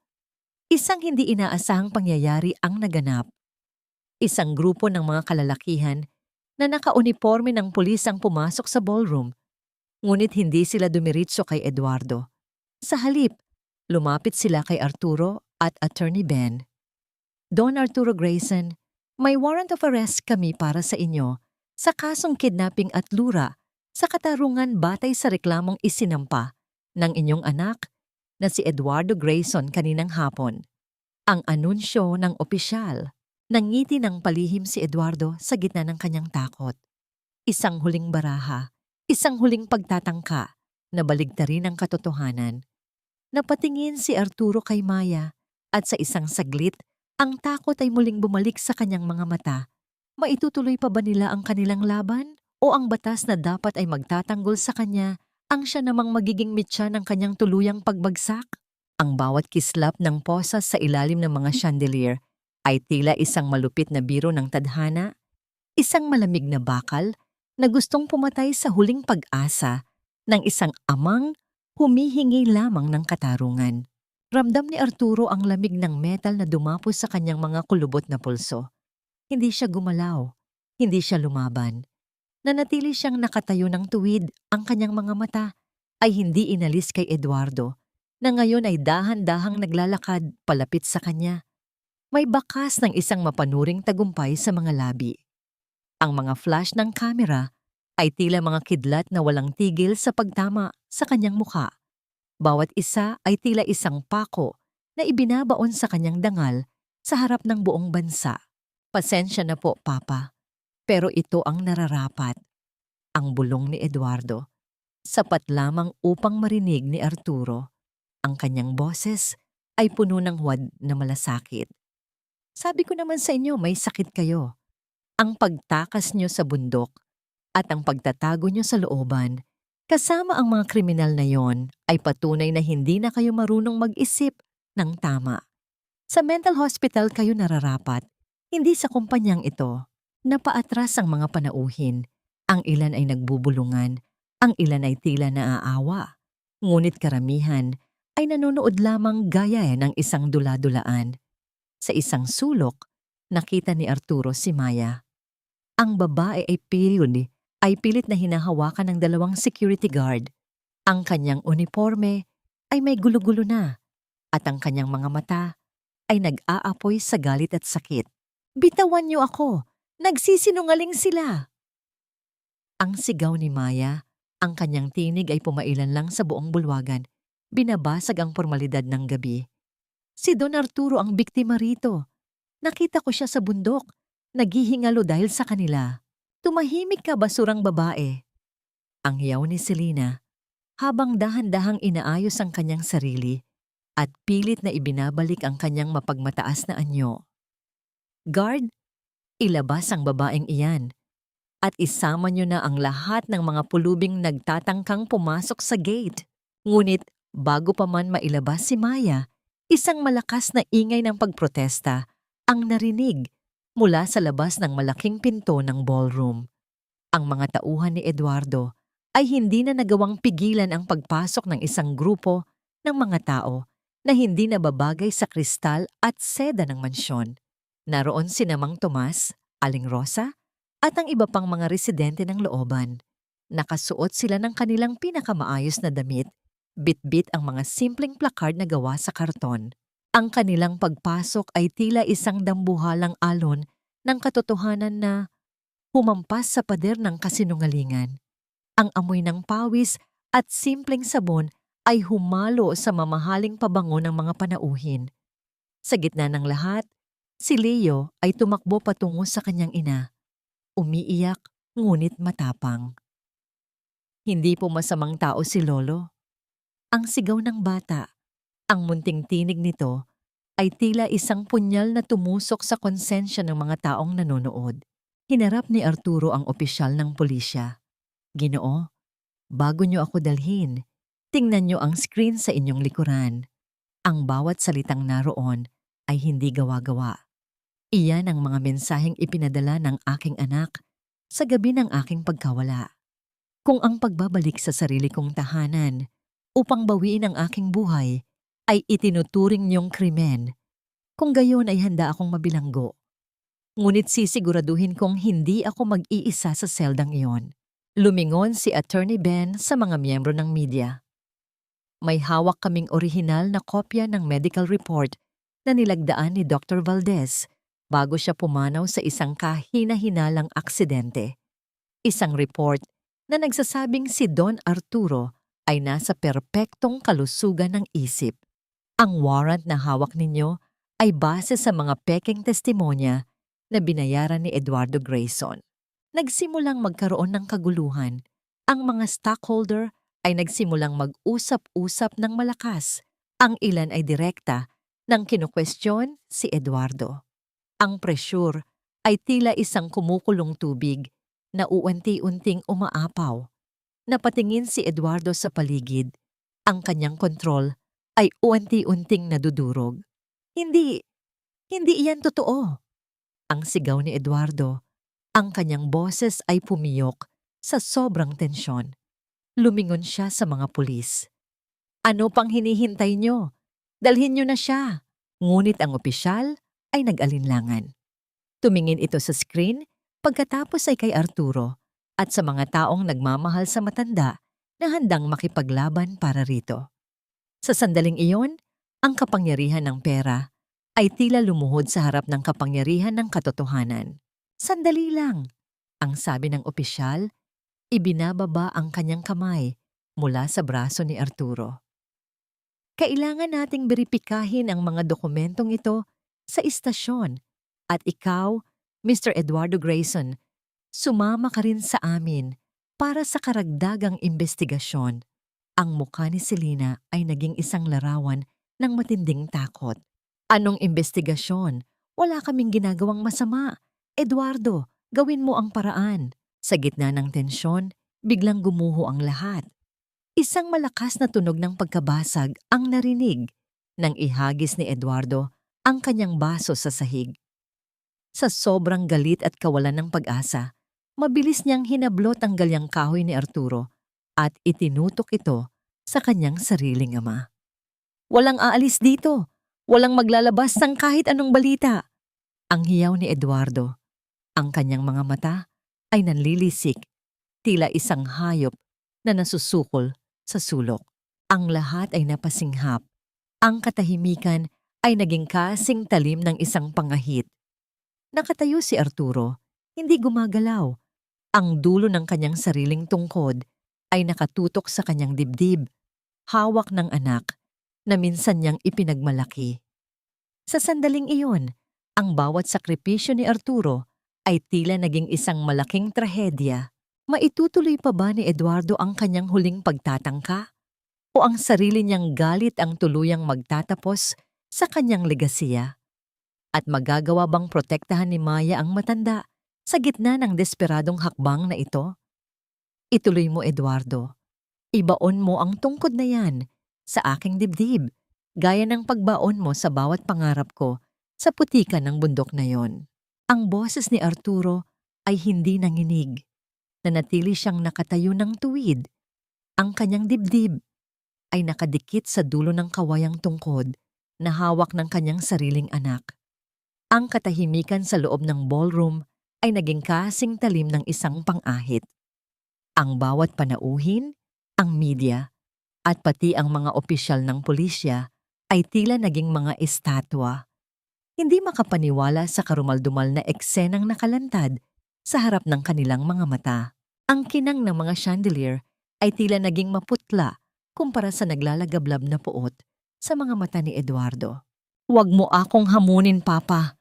A: isang hindi inaasahang pangyayari ang naganap. Isang grupo ng mga kalalakihan na nakauniporme ng pulis ang pumasok sa ballroom, ngunit hindi sila dumiritso kay Eduardo. Sa halip, lumapit sila kay Arturo at Attorney Ben. Don Arturo Grayson, may warrant of arrest kami para sa inyo sa kasong kidnapping at lura sa katarungan batay sa reklamong isinampa ng inyong anak na si Eduardo Grayson kaninang hapon. Ang anunsyo ng opisyal. Nangiti ng palihim si Eduardo sa gitna ng kanyang takot. Isang huling baraha, isang huling pagtatangka na baligtarin ang katotohanan. Napatingin si Arturo kay Maya at sa isang saglit, ang takot ay muling bumalik sa kanyang mga mata. Maitutuloy pa ba nila ang kanilang laban? O ang batas na dapat ay magtatanggol sa kanya ang siya namang magiging mitya ng kanyang tuluyang pagbagsak? Ang bawat kislap ng posas sa ilalim ng mga chandelier ay tila isang malupit na biro ng tadhana, isang malamig na bakal na gustong pumatay sa huling pag-asa ng isang amang humihingi lamang ng katarungan. Ramdam ni Arturo ang lamig ng metal na dumapos sa kanyang mga kulubot na pulso. Hindi siya gumalaw, hindi siya lumaban. Nanatili siyang nakatayo ng tuwid, ang kanyang mga mata ay hindi inalis kay Eduardo, na ngayon ay dahan-dahang naglalakad palapit sa kanya. May bakas ng isang mapanuring tagumpay sa mga labi. Ang mga flash ng kamera ay tila mga kidlat na walang tigil sa pagtama sa kanyang mukha. Bawat isa ay tila isang pako na ibinabaon sa kanyang dangal sa harap ng buong bansa. Pasensya na po, Papa, pero ito ang nararapat. Ang bulong ni Eduardo. Sapat lamang upang marinig ni Arturo. Ang kanyang boses ay puno ng huwad na malasakit. Sabi ko naman sa inyo, may sakit kayo. Ang pagtakas nyo sa bundok at ang pagtatago nyo sa looban, kasama ang mga kriminal na yon, ay patunay na hindi na kayo marunong mag-isip ng tama. Sa mental hospital kayo nararapat, hindi sa kumpanyang ito. Napaatras ang mga panauhin. Ang ilan ay nagbubulungan, ang ilan ay tila naaawa. Ngunit karamihan ay nanonood lamang gaya ng isang dula-dulaan. Sa isang sulok, nakita ni Arturo si Maya. Ang babae ay pilit na hinahawakan ng dalawang security guard. Ang kanyang uniforme ay may gulo-gulo na at ang kanyang mga mata ay nag-aapoy sa galit at sakit. Bitawan niyo ako! Nagsisinungaling sila! Ang sigaw ni Maya, ang kanyang tinig ay pumailan lang sa buong bulwagan. Binabasag ang formalidad ng gabi. Si Don Arturo ang biktima rito. Nakita ko siya sa bundok. Naghihingalo dahil sa kanila. Tumahimik ka, basurang babae. Ang hiyaw ni Selena, habang dahan-dahang inaayos ang kanyang sarili at pilit na ibinabalik ang kanyang mapagmataas na anyo. Guard, ilabas ang babaeng iyan at isama niyo na ang lahat ng mga pulubing nagtatangkang pumasok sa gate. Ngunit bago pa man mailabas si Maya, isang malakas na ingay ng pagprotesta ang narinig mula sa labas ng malaking pinto ng ballroom. Ang mga tauhan ni Eduardo ay hindi na nagawang pigilan ang pagpasok ng isang grupo ng mga tao na hindi nababagay sa kristal at seda ng mansyon. Naroon si Mang Tomas, Aling Rosa, at ang iba pang mga residente ng looban. Nakasuot sila ng kanilang pinakamaayos na damit, bit-bit ang mga simpleng plakard na gawa sa karton. Ang kanilang pagpasok ay tila isang dambuhalang alon ng katotohanan na humampas sa pader ng kasinungalingan. Ang amoy ng pawis at simpleng sabon ay humalo sa mamahaling pabango ng mga panauhin. Sa gitna ng lahat, si Leo ay tumakbo patungo sa kanyang ina. Umiiyak ngunit matapang. Hindi po masamang tao si Lolo. Ang sigaw ng bata. Ang munting tinig nito ay tila isang punyal na tumusok sa konsensya ng mga taong nanonood. Hinarap ni Arturo ang opisyal ng pulisya. Ginoo, bago niyo ako dalhin, tingnan niyo ang screen sa inyong likuran. Ang bawat salitang naroon ay hindi gawa-gawa. Iyan ang mga mensaheng ipinadala ng aking anak sa gabi ng aking pagkawala. Kung ang pagbabalik sa sarili kong tahanan upang bawiin ang aking buhay ay itinuturing niyong krimen, kung gayon ay handa akong mabilanggo. Ngunit sisiguraduhin kong hindi ako mag-iisa sa seldang iyon. Lumingon si Attorney Ben sa mga miyembro ng media. May hawak kaming orihinal na kopya ng medical report na nilagdaan ni Dr. Valdez bago siya pumanaw sa isang kahina-hinalang aksidente. Isang report na nagsasabing si Don Arturo ay nasa perpektong kalusugan ng isip. Ang warrant na hawak ninyo ay base sa mga pekeng testimonya na binayaran ni Eduardo Grayson. Nagsimulang magkaroon ng kaguluhan. Ang mga stockholder ay nagsimulang mag-usap-usap ng malakas. Ang ilan ay direkta nang kinukwestiyon si Eduardo. Ang presyur ay tila isang kumukulong tubig na uunti-unting umaapaw. Napatingin si Eduardo sa paligid. Ang kanyang kontrol ay uunti-unting nadudurog. Hindi iyan totoo. Ang sigaw ni Eduardo. Ang kanyang boses ay pumiyok sa sobrang tensyon. Lumingon siya sa mga pulis. Ano pang hinihintay nyo? Dalhin nyo na siya. Ngunit ang opisyal ay nag-alinlangan. Tumingin ito sa screen pagkatapos ay kay Arturo at sa mga taong nagmamahal sa matanda na handang makipaglaban para rito. Sa sandaling iyon, ang kapangyarihan ng pera ay tila lumuhod sa harap ng kapangyarihan ng katotohanan. Sandali lang, ang sabi ng opisyal, ibinababa ang kanyang kamay mula sa braso ni Arturo. Kailangan nating beripikahin ang mga dokumentong ito sa istasyon at ikaw, Mr. Eduardo Grayson, sumama ka rin sa amin para sa karagdagang investigasyon. Ang mukha ni Selena ay naging isang larawan ng matinding takot. Anong investigasyon? Wala kaming ginagawang masama. Eduardo, gawin mo ang paraan. Sa gitna ng tensyon, biglang gumuho ang lahat. Isang malakas na tunog ng pagkabasag ang narinig nang ihagis ni Eduardo ang kanyang baso sa sahig. Sa sobrang galit at kawalan ng pag-asa, mabilis niyang hinablot ang galyang kahoy ni Arturo at itinutok ito sa kanyang sariling ama. Walang aalis dito. Walang maglalabas ng kahit anong balita. Ang hiyaw ni Eduardo. Ang kanyang mga mata ay nanlilisik, tila isang hayop na nasusukol sa sulok. Ang lahat ay napasinghap. Ang katahimikan ay naging kasing talim ng isang pangahit. Nakatayo si Arturo, hindi gumagalaw. Ang dulo ng kanyang sariling tungkod ay nakatutok sa kanyang dibdib, hawak ng anak na minsan niyang ipinagmalaki. Sa sandaling iyon, ang bawat sakripisyo ni Arturo ay tila naging isang malaking trahedya. Maitutuloy pa ba ni Eduardo ang kanyang huling pagtatangka? O ang sarili niyang galit ang tuluyang magtatapos sa kanyang legasiya? At magagawa bang protektahan ni Maya ang matanda sa gitna ng desperadong hakbang na ito? Ituloy mo, Eduardo. Ibaon mo ang tungkod na yan sa aking dibdib, gaya ng pagbaon mo sa bawat pangarap ko sa putikan ng bundok na yon. Ang boses ni Arturo ay hindi nanginig. Nanatili siyang nakatayo ng tuwid. Ang kanyang dibdib ay nakadikit sa dulo ng kawayang tungkod na hawak ng kanyang sariling anak. Ang katahimikan sa loob ng ballroom ay naging kasing talim ng isang pang-ahit. Ang bawat panauhin, ang media, at pati ang mga opisyal ng pulisya ay tila naging mga estatwa. Hindi makapaniwala sa karumaldumal na eksenang nakalantad sa harap ng kanilang mga mata. Ang kinang ng mga chandelier ay tila naging maputla kumpara sa naglalagablab na puot sa mga mata ni Eduardo. Huwag mo akong hamunin, Papa.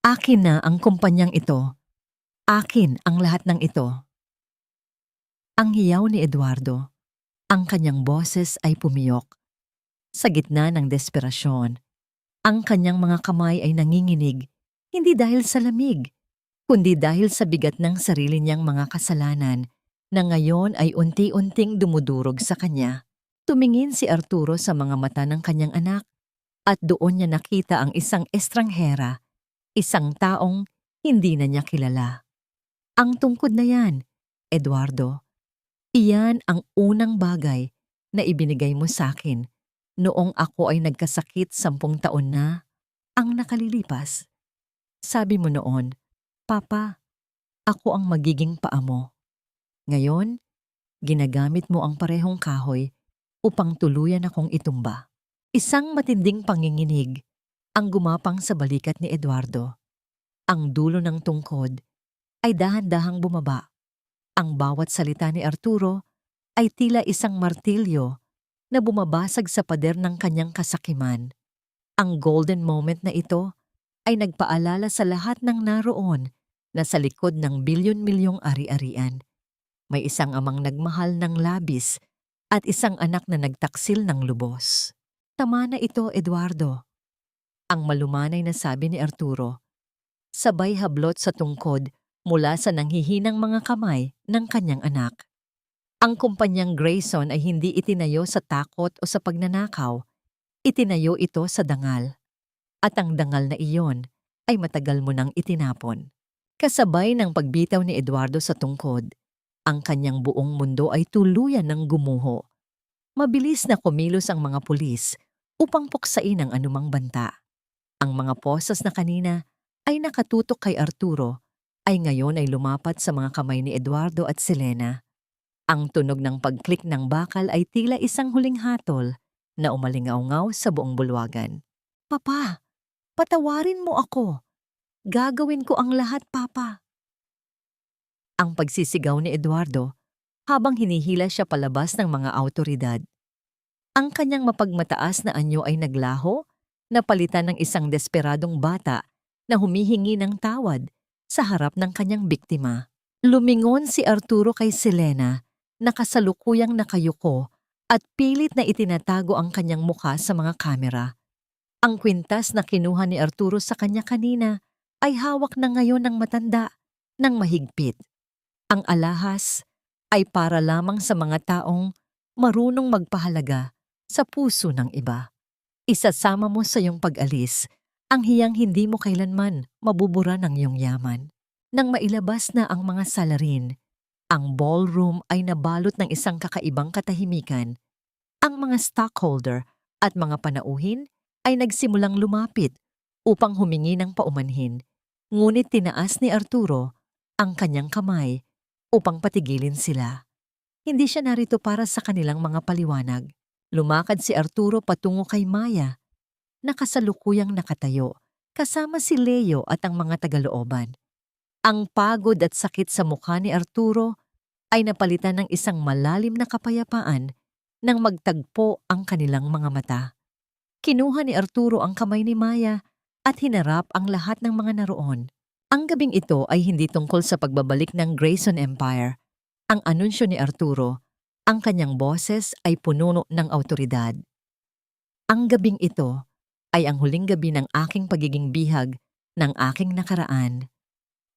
A: Akin na ang kumpanyang ito. Akin ang lahat ng ito. Ang hiyaw ni Eduardo. Ang kanyang boses ay pumiyok. Sa gitna ng desperasyon, ang kanyang mga kamay ay nanginginig, hindi dahil sa lamig, kundi dahil sa bigat ng sarili niyang mga kasalanan na ngayon ay unti-unting dumudurog sa kanya. Tumingin si Arturo sa mga mata ng kanyang anak at doon niya nakita ang isang estranghera, isang taong hindi na niya kilala. Ang tungkod na yan, Eduardo, iyan ang unang bagay na ibinigay mo sa akin noong ako ay nagkasakit 10 taon na ang nakalilipas. Sabi mo noon, Papa, ako ang magiging paa mo. Ngayon, ginagamit mo ang parehong kahoy upang tuluyan akong itumba. Isang matinding panginginig ang gumapang sa balikat ni Eduardo. Ang dulo ng tungkod ay dahan-dahang bumaba. Ang bawat salita ni Arturo ay tila isang martilyo na bumabasag sa pader ng kanyang kasakiman. Ang golden moment na ito ay nagpaalala sa lahat ng naroon na sa likod ng bilyon-milyong ari-arian, may isang amang nagmahal ng labis at isang anak na nagtaksil ng lubos. Tama na ito, Eduardo, ang malumanay na sabi ni Arturo, sabay hablot sa tungkod mula sa nanghihinang mga kamay ng kanyang anak. Ang kumpanyang Grayson ay hindi itinayo sa takot o sa pagnanakaw, itinayo ito sa dangal. At ang dangal na iyon ay matagal mo nang itinapon. Kasabay ng pagbitaw ni Eduardo sa tungkod, ang kanyang buong mundo ay tuluyan ng gumuho. Mabilis na kumilos ang mga pulis upang puksain ang anumang banta. Ang mga posas na kanina ay nakatutok kay Arturo ay ngayon ay lumapat sa mga kamay ni Eduardo at Selena. Ang tunog ng pagklik ng bakal ay tila isang huling hatol na umalingaw-ngaw sa buong bulwagan. Papa, patawarin mo ako. Gagawin ko ang lahat, Papa. Ang pagsisigaw ni Eduardo habang hinihila siya palabas ng mga awtoridad. Ang kanyang mapagmataas na anyo ay naglaho, napalitan ng isang desperadong bata na humihingi ng tawad sa harap ng kanyang biktima. Lumingon si Arturo kay Selena, nakasalukuyang nakayuko at pilit na itinatago ang kanyang mukha sa mga kamera. Ang kwintas na kinuha ni Arturo sa kanya kanina ay hawak na ngayon ng matanda, ng mahigpit. Ang alahas ay para lamang sa mga taong marunong magpahalaga sa puso ng iba. Isasama mo sa iyong pag-alis ang hiyang hindi mo kailanman mabubura ng iyong yaman. Nang mailabas na ang mga salarin, ang ballroom ay nabalot ng isang kakaibang katahimikan. Ang mga stockholder at mga panauhin ay nagsimulang lumapit upang humingi ng paumanhin, ngunit tinaas ni Arturo ang kanyang kamay upang patigilin sila. Hindi siya narito para sa kanilang mga paliwanag. Lumakad si Arturo patungo kay Maya, nakasalukuyang nakatayo, kasama si Leo at ang mga tagalooban. Ang pagod at sakit sa mukha ni Arturo ay napalitan ng isang malalim na kapayapaan nang magtagpo ang kanilang mga mata. Kinuha ni Arturo ang kamay ni Maya at hinarap ang lahat ng mga naroon. Ang gabing ito ay hindi tungkol sa pagbabalik ng Grayson Empire. Ang anunsyo ni Arturo, ang kanyang boses ay puno ng awtoridad. Ang gabing ito ay ang huling gabi ng aking pagiging bihag ng aking nakaraan.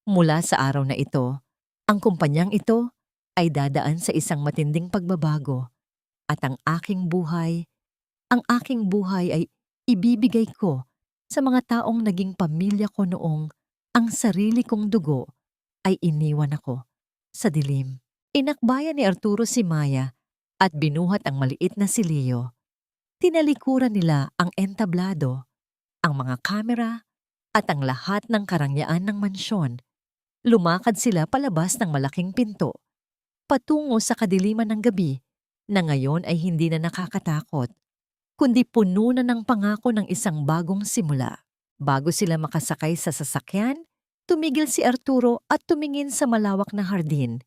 A: Mula sa araw na ito, ang kumpanyang ito ay dadaan sa isang matinding pagbabago at ang aking buhay ay ibibigay ko sa mga taong naging pamilya ko noong ang sarili kong dugo ay iniwan ako sa dilim. Inakbayan ni Arturo si Maya at binuhat ang maliit na si Leo. Tinalikuran nila ang entablado, ang mga kamera at ang lahat ng karangyaan ng mansyon. Lumakad sila palabas ng malaking pinto, patungo sa kadiliman ng gabi na ngayon ay hindi na nakakatakot, kundi puno na ng pangako ng isang bagong simula. Bago sila makasakay sa sasakyan, tumigil si Arturo at tumingin sa malawak na hardin.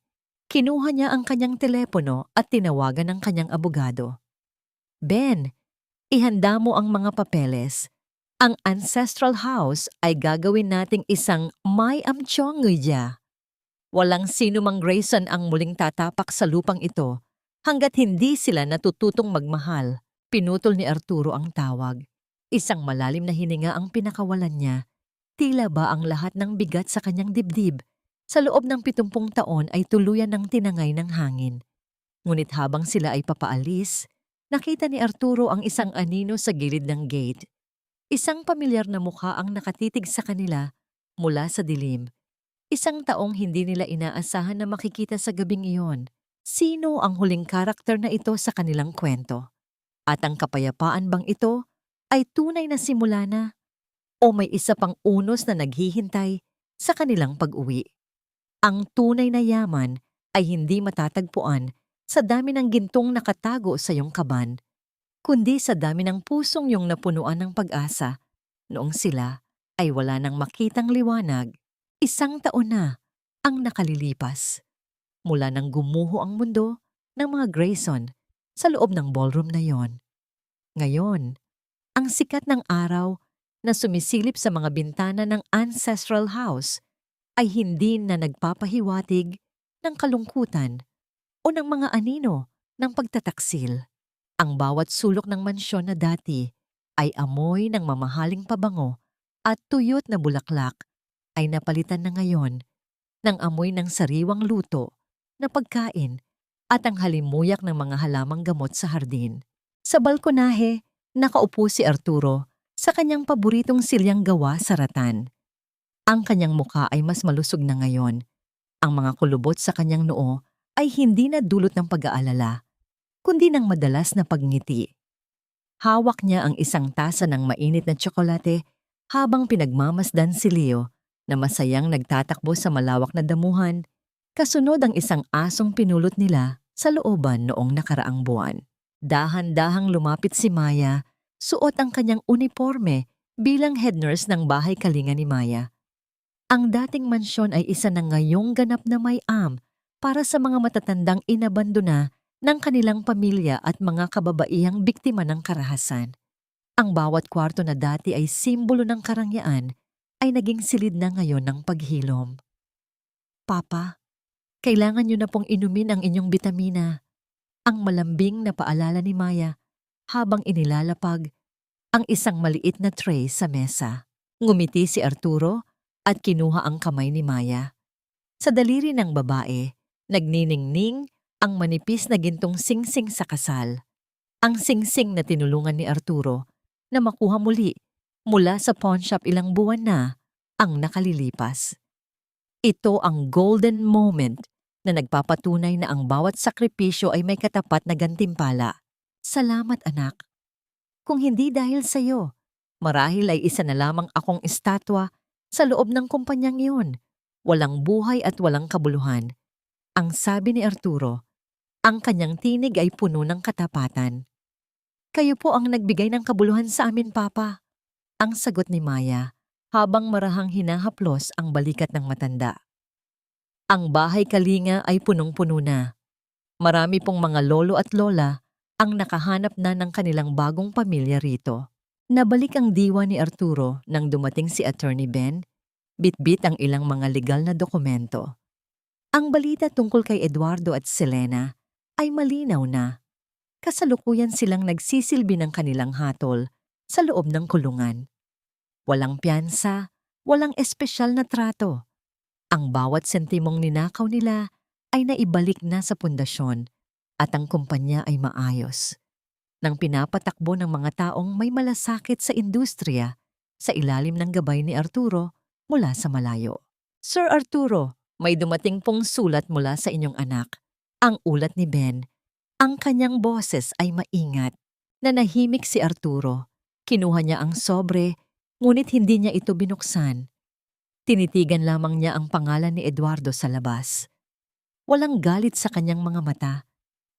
A: Kinuha niya ang kanyang telepono at tinawagan ang kanyang abogado. Ben, ihanda mo ang mga papeles. Ang ancestral house ay gagawin nating isang may amchongya. Walang sino mang Grayson ang muling tatapak sa lupang ito hanggat hindi sila natututong magmahal. Pinutol ni Arturo ang tawag. Isang malalim na hininga ang pinakawalan niya. Tila ba ang lahat ng bigat sa kanyang dibdib sa loob ng 70 taon ay tuluyan ng tinangay ng hangin. Ngunit habang sila ay papaalis, nakita ni Arturo ang isang anino sa gilid ng gate. Isang pamilyar na mukha ang nakatitig sa kanila mula sa dilim. Isang taong hindi nila inaasahan na makikita sa gabing iyon. Sino ang huling karakter na ito sa kanilang kwento? At ang kapayapaan bang ito ay tunay na simula na? O may isa pang unos na naghihintay sa kanilang pag-uwi? Ang tunay na yaman ay hindi matatagpuan sa dami ng gintong nakatago sa iyong kaban, kundi sa dami ng pusong iyong napunuan ng pag-asa Noong sila ay wala nang makitang liwanag, 1 taon na ang nakalilipas mula nang gumuho ang mundo ng mga Grayson sa loob ng ballroom na yon. Ngayon, ang sikat ng araw na sumisilip sa mga bintana ng ancestral house ay hindi na nagpapahiwatig ng kalungkutan o ng mga anino ng pagtataksil. Ang bawat sulok ng mansyon na dati ay amoy ng mamahaling pabango at tuyot na bulaklak ay napalitan na ngayon ng amoy ng sariwang luto na pagkain at ang halimuyak ng mga halamang gamot sa hardin. Sa balkonahe, nakaupo si Arturo sa kanyang paboritong silyang gawa sa ratan. Ang kanyang muka ay mas malusog na ngayon. Ang mga kulubot sa kanyang noo ay hindi na dulot ng pag-aalala, kundi ng madalas na pagngiti. Hawak niya ang isang tasa ng mainit na tsokolate habang pinagmamasdan si Leo na masayang nagtatakbo sa malawak na damuhan, kasunod ang isang asong pinulot nila sa looban noong nakaraang buwan. Dahan-dahang lumapit si Maya, suot ang kanyang uniforme bilang head nurse ng bahay kalinga ni Maya. Ang dating mansyon ay isa na ngayong ganap na may-am para sa mga matatandang inabandona ng kanilang pamilya at mga kababaihang biktima ng karahasan. Ang bawat kwarto na dati ay simbolo ng karangyaan ay naging silid na ngayon ng paghilom. Papa, kailangan niyo na pong inumin ang inyong bitamina. Ang malambing na paalala ni Maya habang inilalapag ang isang maliit na tray sa mesa. Ngumiti si Arturo at kinuha ang kamay ni Maya. Sa daliri ng babae, nagniningning ang manipis na gintong singsing sa kasal. Ang singsing na tinulungan ni Arturo na makuha muli mula sa pawn shop ilang buwan na ang nakalilipas. Ito ang golden moment na nagpapatunay na ang bawat sakripisyo ay may katapat na gantimpala. Salamat anak. Kung hindi dahil sa iyo, marahil ay isa na lamang akong estatwa sa loob ng kumpanyang iyon. Walang buhay at walang kabuluhan. Ang sabi ni Arturo, ang kanyang tinig ay puno ng katapatan. Kayo po ang nagbigay ng kabuluhan sa amin, Papa. Ang sagot ni Maya habang marahang hinahaplos ang balikat ng matanda. Ang bahay kalinga ay punong-puno na. Marami pong mga lolo at lola ang nakahanap na ng kanilang bagong pamilya rito. Nabalik ang diwa ni Arturo nang dumating si Attorney Ben, bitbit ang ilang mga legal na dokumento. Ang balita tungkol kay Eduardo at Selena ay malinaw na. Kasalukuyan silang nagsisilbi ng kanilang hatol sa loob ng kulungan. Walang piyansa, walang espesyal na trato. Ang bawat sentimong ninakaw nila ay naibalik na sa pundasyon at ang kumpanya ay maayos. Nang pinapatakbo ng mga taong may malasakit sa industriya sa ilalim ng gabay ni Arturo mula sa malayo. Sir Arturo, may dumating pong sulat mula sa inyong anak. Ang ulat ni Ben. Ang kanyang boses ay maingat. Nanahimik si Arturo. Kinuha niya ang sobre, ngunit hindi niya ito binuksan. Tinitigan lamang niya ang pangalan ni Eduardo sa labas. Walang galit sa kanyang mga mata.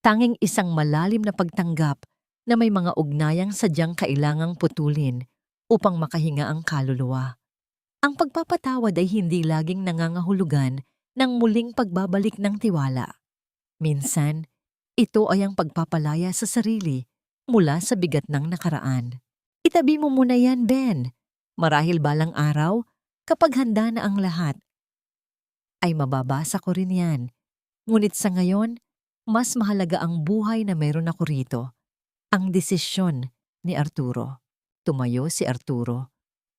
A: Tanging isang malalim na pagtanggap na may mga ugnayang sadyang kailangang putulin upang makahinga ang kaluluwa. Ang pagpapatawad ay hindi laging nangangahulugan ng muling pagbabalik ng tiwala. Minsan, ito ay ang pagpapalaya sa sarili mula sa bigat ng nakaraan. Itabi mo muna yan, Ben. Marahil balang araw, kapag handa na ang lahat, ay mababasa ko rin yan. Ngunit sa ngayon, mas mahalaga ang buhay na meron ako rito. Ang desisyon ni Arturo. Tumayo si Arturo.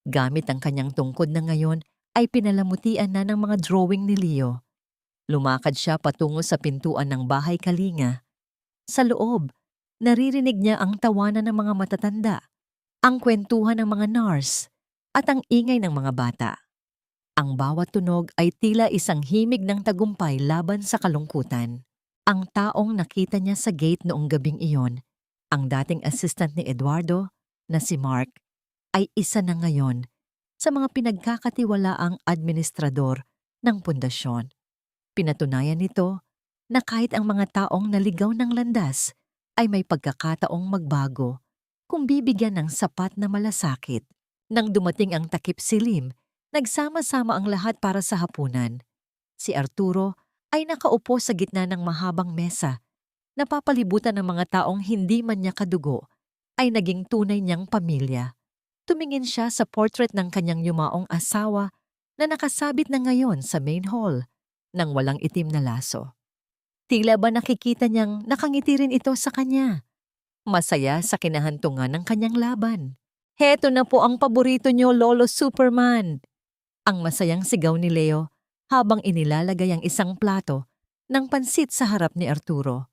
A: Gamit ang kanyang tungkod na ngayon ay pinalamutian na ng mga drawing ni Leo. Lumakad siya patungo sa pintuan ng bahay kalinga. Sa loob, naririnig niya ang tawanan ng mga matatanda, ang kwentuhan ng mga nurse, at ang ingay ng mga bata. Ang bawat tunog ay tila isang himig ng tagumpay laban sa kalungkutan. Ang taong nakita niya sa gate noong gabing iyon, ang dating assistant ni Eduardo, na si Mark, ay isa na ngayon sa mga pinagkakatiwalaang administrador ng pundasyon. Pinatunayan nito na kahit ang mga taong naligaw ng landas ay may pagkakataong magbago kung bibigyan ng sapat na malasakit. Nang dumating ang takip silim, nagsama-sama ang lahat para sa hapunan. Si Arturo ay nakaupo sa gitna ng mahabang mesa, napapalibutan ng mga taong hindi man niya kadugo, ay naging tunay niyang pamilya. Tumingin siya sa portrait ng kanyang yumaong asawa na nakasabit na ngayon sa main hall ng walang itim na laso. Tila ba nakikita niyang nakangiti rin ito sa kanya? Masaya sa kinahantungan ng kanyang laban. Heto na po ang paborito niyo, Lolo Superman! Ang masayang sigaw ni Leo habang inilalagay ang isang plato ng pansit sa harap ni Arturo.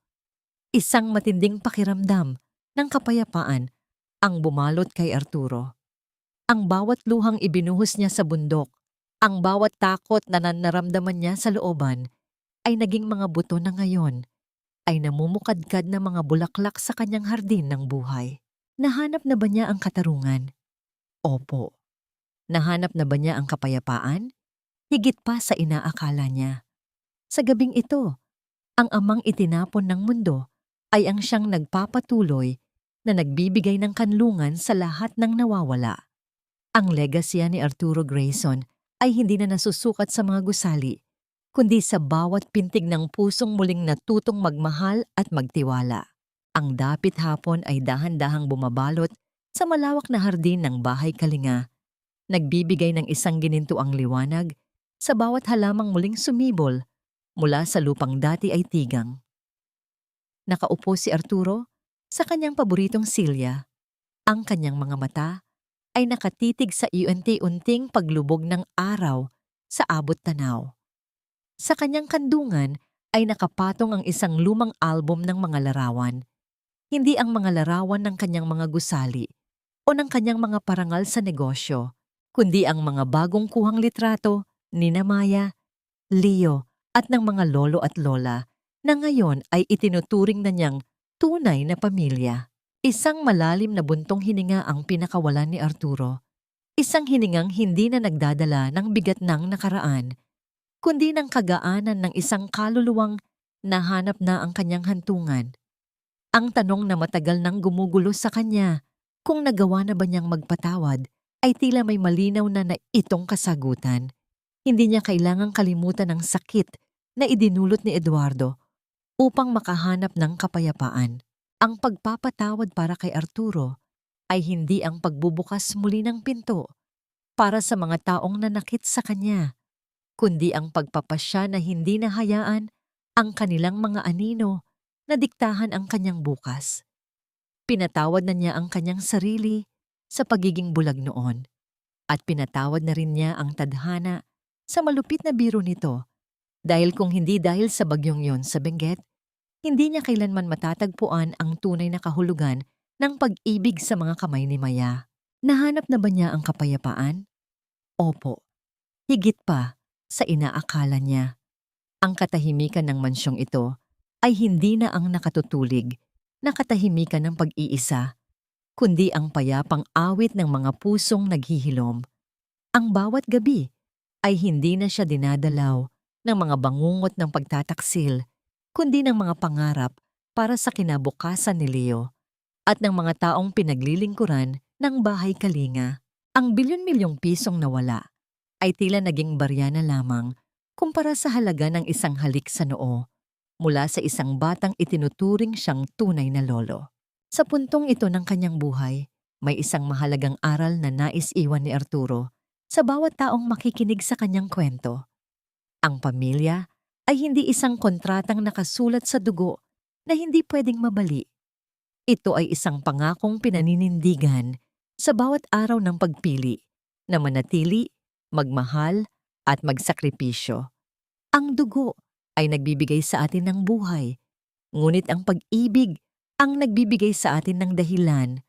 A: Isang matinding pakiramdam ng kapayapaan ang bumalot kay Arturo. Ang bawat luhang ibinuhos niya sa bundok, ang bawat takot na naramdaman niya sa looban, ay naging mga buto na ngayon ay namumukadkad na mga bulaklak sa kanyang hardin ng buhay. Nahanap na ba niya ang katarungan? Opo. Nahanap na ba niya ang kapayapaan? Higit pa sa inaakala niya. Sa gabing ito, ang amang itinapon ng mundo ay ang siyang nagpapatuloy na nagbibigay ng kanlungan sa lahat ng nawawala. Ang legasya ni Arturo Grayson ay hindi na nasusukat sa mga gusali, kundi sa bawat pintig ng pusong muling natutong magmahal at magtiwala. Ang dapit hapon ay dahan-dahang bumabalot sa malawak na hardin ng bahay Kalinga, nagbibigay ng isang ginintuang liwanag sa bawat halamang muling sumibol mula sa lupang dati ay tigang. Nakaupo si Arturo sa kanyang paboritong silya. Ang kanyang mga mata ay nakatitig sa iunti-unting paglubog ng araw sa abot tanaw. Sa kanyang kandungan ay nakapatong ang isang lumang album ng mga larawan. Hindi ang mga larawan ng kanyang mga gusali o ng kanyang mga parangal sa negosyo, kundi ang mga bagong kuhang litrato ni Maya, Leo at ng mga lolo at lola na ngayon ay itinuturing na niyang tunay na pamilya. Isang malalim na buntong hininga ang pinakawalan ni Arturo. Isang hiningang hindi na nagdadala ng bigat ng nakaraan, kundi ng kagaanan ng isang kaluluwang nahanap na ang kanyang hantungan. Ang tanong na matagal nang gumugulo sa kanya, kung nagawa na ba niyang magpatawad, ay tila may malinaw na itong kasagutan. Hindi niya kailangang kalimutan ang sakit na idinulot ni Eduardo upang makahanap ng kapayapaan. Ang pagpapatawad para kay Arturo ay hindi ang pagbubukas muli ng pinto para sa mga taong nanakit sa kanya, kundi ang pagpapasya na hindi nahayaan ang kanilang mga anino na diktahan ang kanyang bukas. Pinatawad na niya ang kanyang sarili sa pagiging bulag noon, at pinatawad na rin niya ang tadhana sa malupit na biro nito, dahil kung hindi dahil sa bagyong yon sa Benguet, hindi niya kailanman matatagpuan ang tunay na kahulugan ng pag-ibig sa mga kamay ni Maya. Nahanap na ba niya ang kapayapaan? Opo. Higit pa sa inaakala niya. Ang katahimikan ng mansyong ito ay hindi na ang nakatutulig na katahimikan ng pag-iisa, kundi ang payapang awit ng mga pusong naghihilom. Ang bawat gabi ay hindi na siya dinadalaw ng mga bangungot ng pagtataksil, kundi ng mga pangarap para sa kinabukasan ni Leo at ng mga taong pinaglilingkuran ng bahay Kalinga. Ang bilyon-milyong pisong nawala ay tila naging barya na lamang kumpara sa halaga ng isang halik sa noo mula sa isang batang itinuturing siyang tunay na lolo. Sa puntong ito ng kanyang buhay, may isang mahalagang aral na nais iwan ni Arturo sa bawat taong makikinig sa kanyang kwento. Ang pamilya ay hindi isang kontratang nakasulat sa dugo na hindi pwedeng mabali. Ito ay isang pangakong pinaninindigan sa bawat araw ng pagpili na manatili, magmahal at magsakripisyo. Ang dugo ay nagbibigay sa atin ng buhay, ngunit ang pag-ibig ang nagbibigay sa atin ng dahilan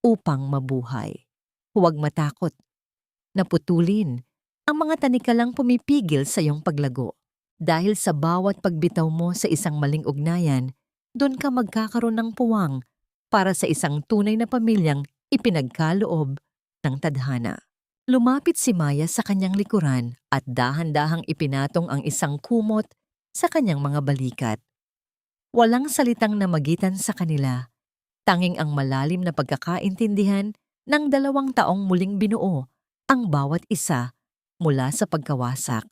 A: upang mabuhay. Huwag matakot. Naputulin ang mga tanikalang pumipigil sa iyong paglago. Dahil sa bawat pagbitaw mo sa isang maling ugnayan, doon ka magkakaroon ng puwang para sa isang tunay na pamilyang ipinagkaloob ng tadhana. Lumapit si Maya sa kanyang likuran at dahan-dahang ipinatong ang isang kumot sa kanyang mga balikat. Walang salitang namagitan sa kanila, tanging ang malalim na pagkakaintindihan ng 2 taong muling binuo ang bawat isa mula sa pagkawasak.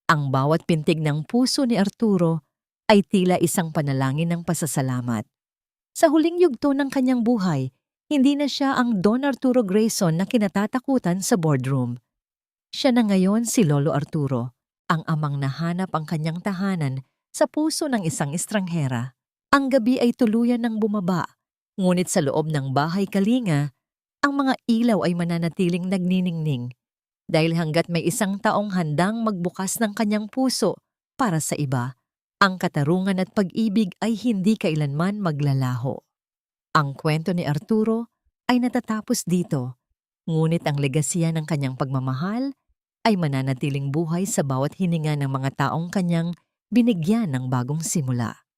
A: Ang bawat pintig ng puso ni Arturo ay tila isang panalangin ng pasasalamat. Sa huling yugto ng kanyang buhay, hindi na siya ang Don Arturo Grayson na kinatatakutan sa boardroom. Siya na ngayon si Lolo Arturo, ang amang nahanap ang kanyang tahanan sa puso ng isang estranghera. Ang gabi ay tuluyan ng bumaba, ngunit sa loob ng bahay Kalinga, ang mga ilaw ay mananatiling nagniningning dahil hanggat may isang taong handang magbukas ng kanyang puso para sa iba, ang katarungan at pag-ibig ay hindi kailanman maglalaho. Ang kwento ni Arturo ay natatapos dito, ngunit ang legasya ng kanyang pagmamahal ay mananatiling buhay sa bawat hininga ng mga taong kanyang binigyan ng bagong simula.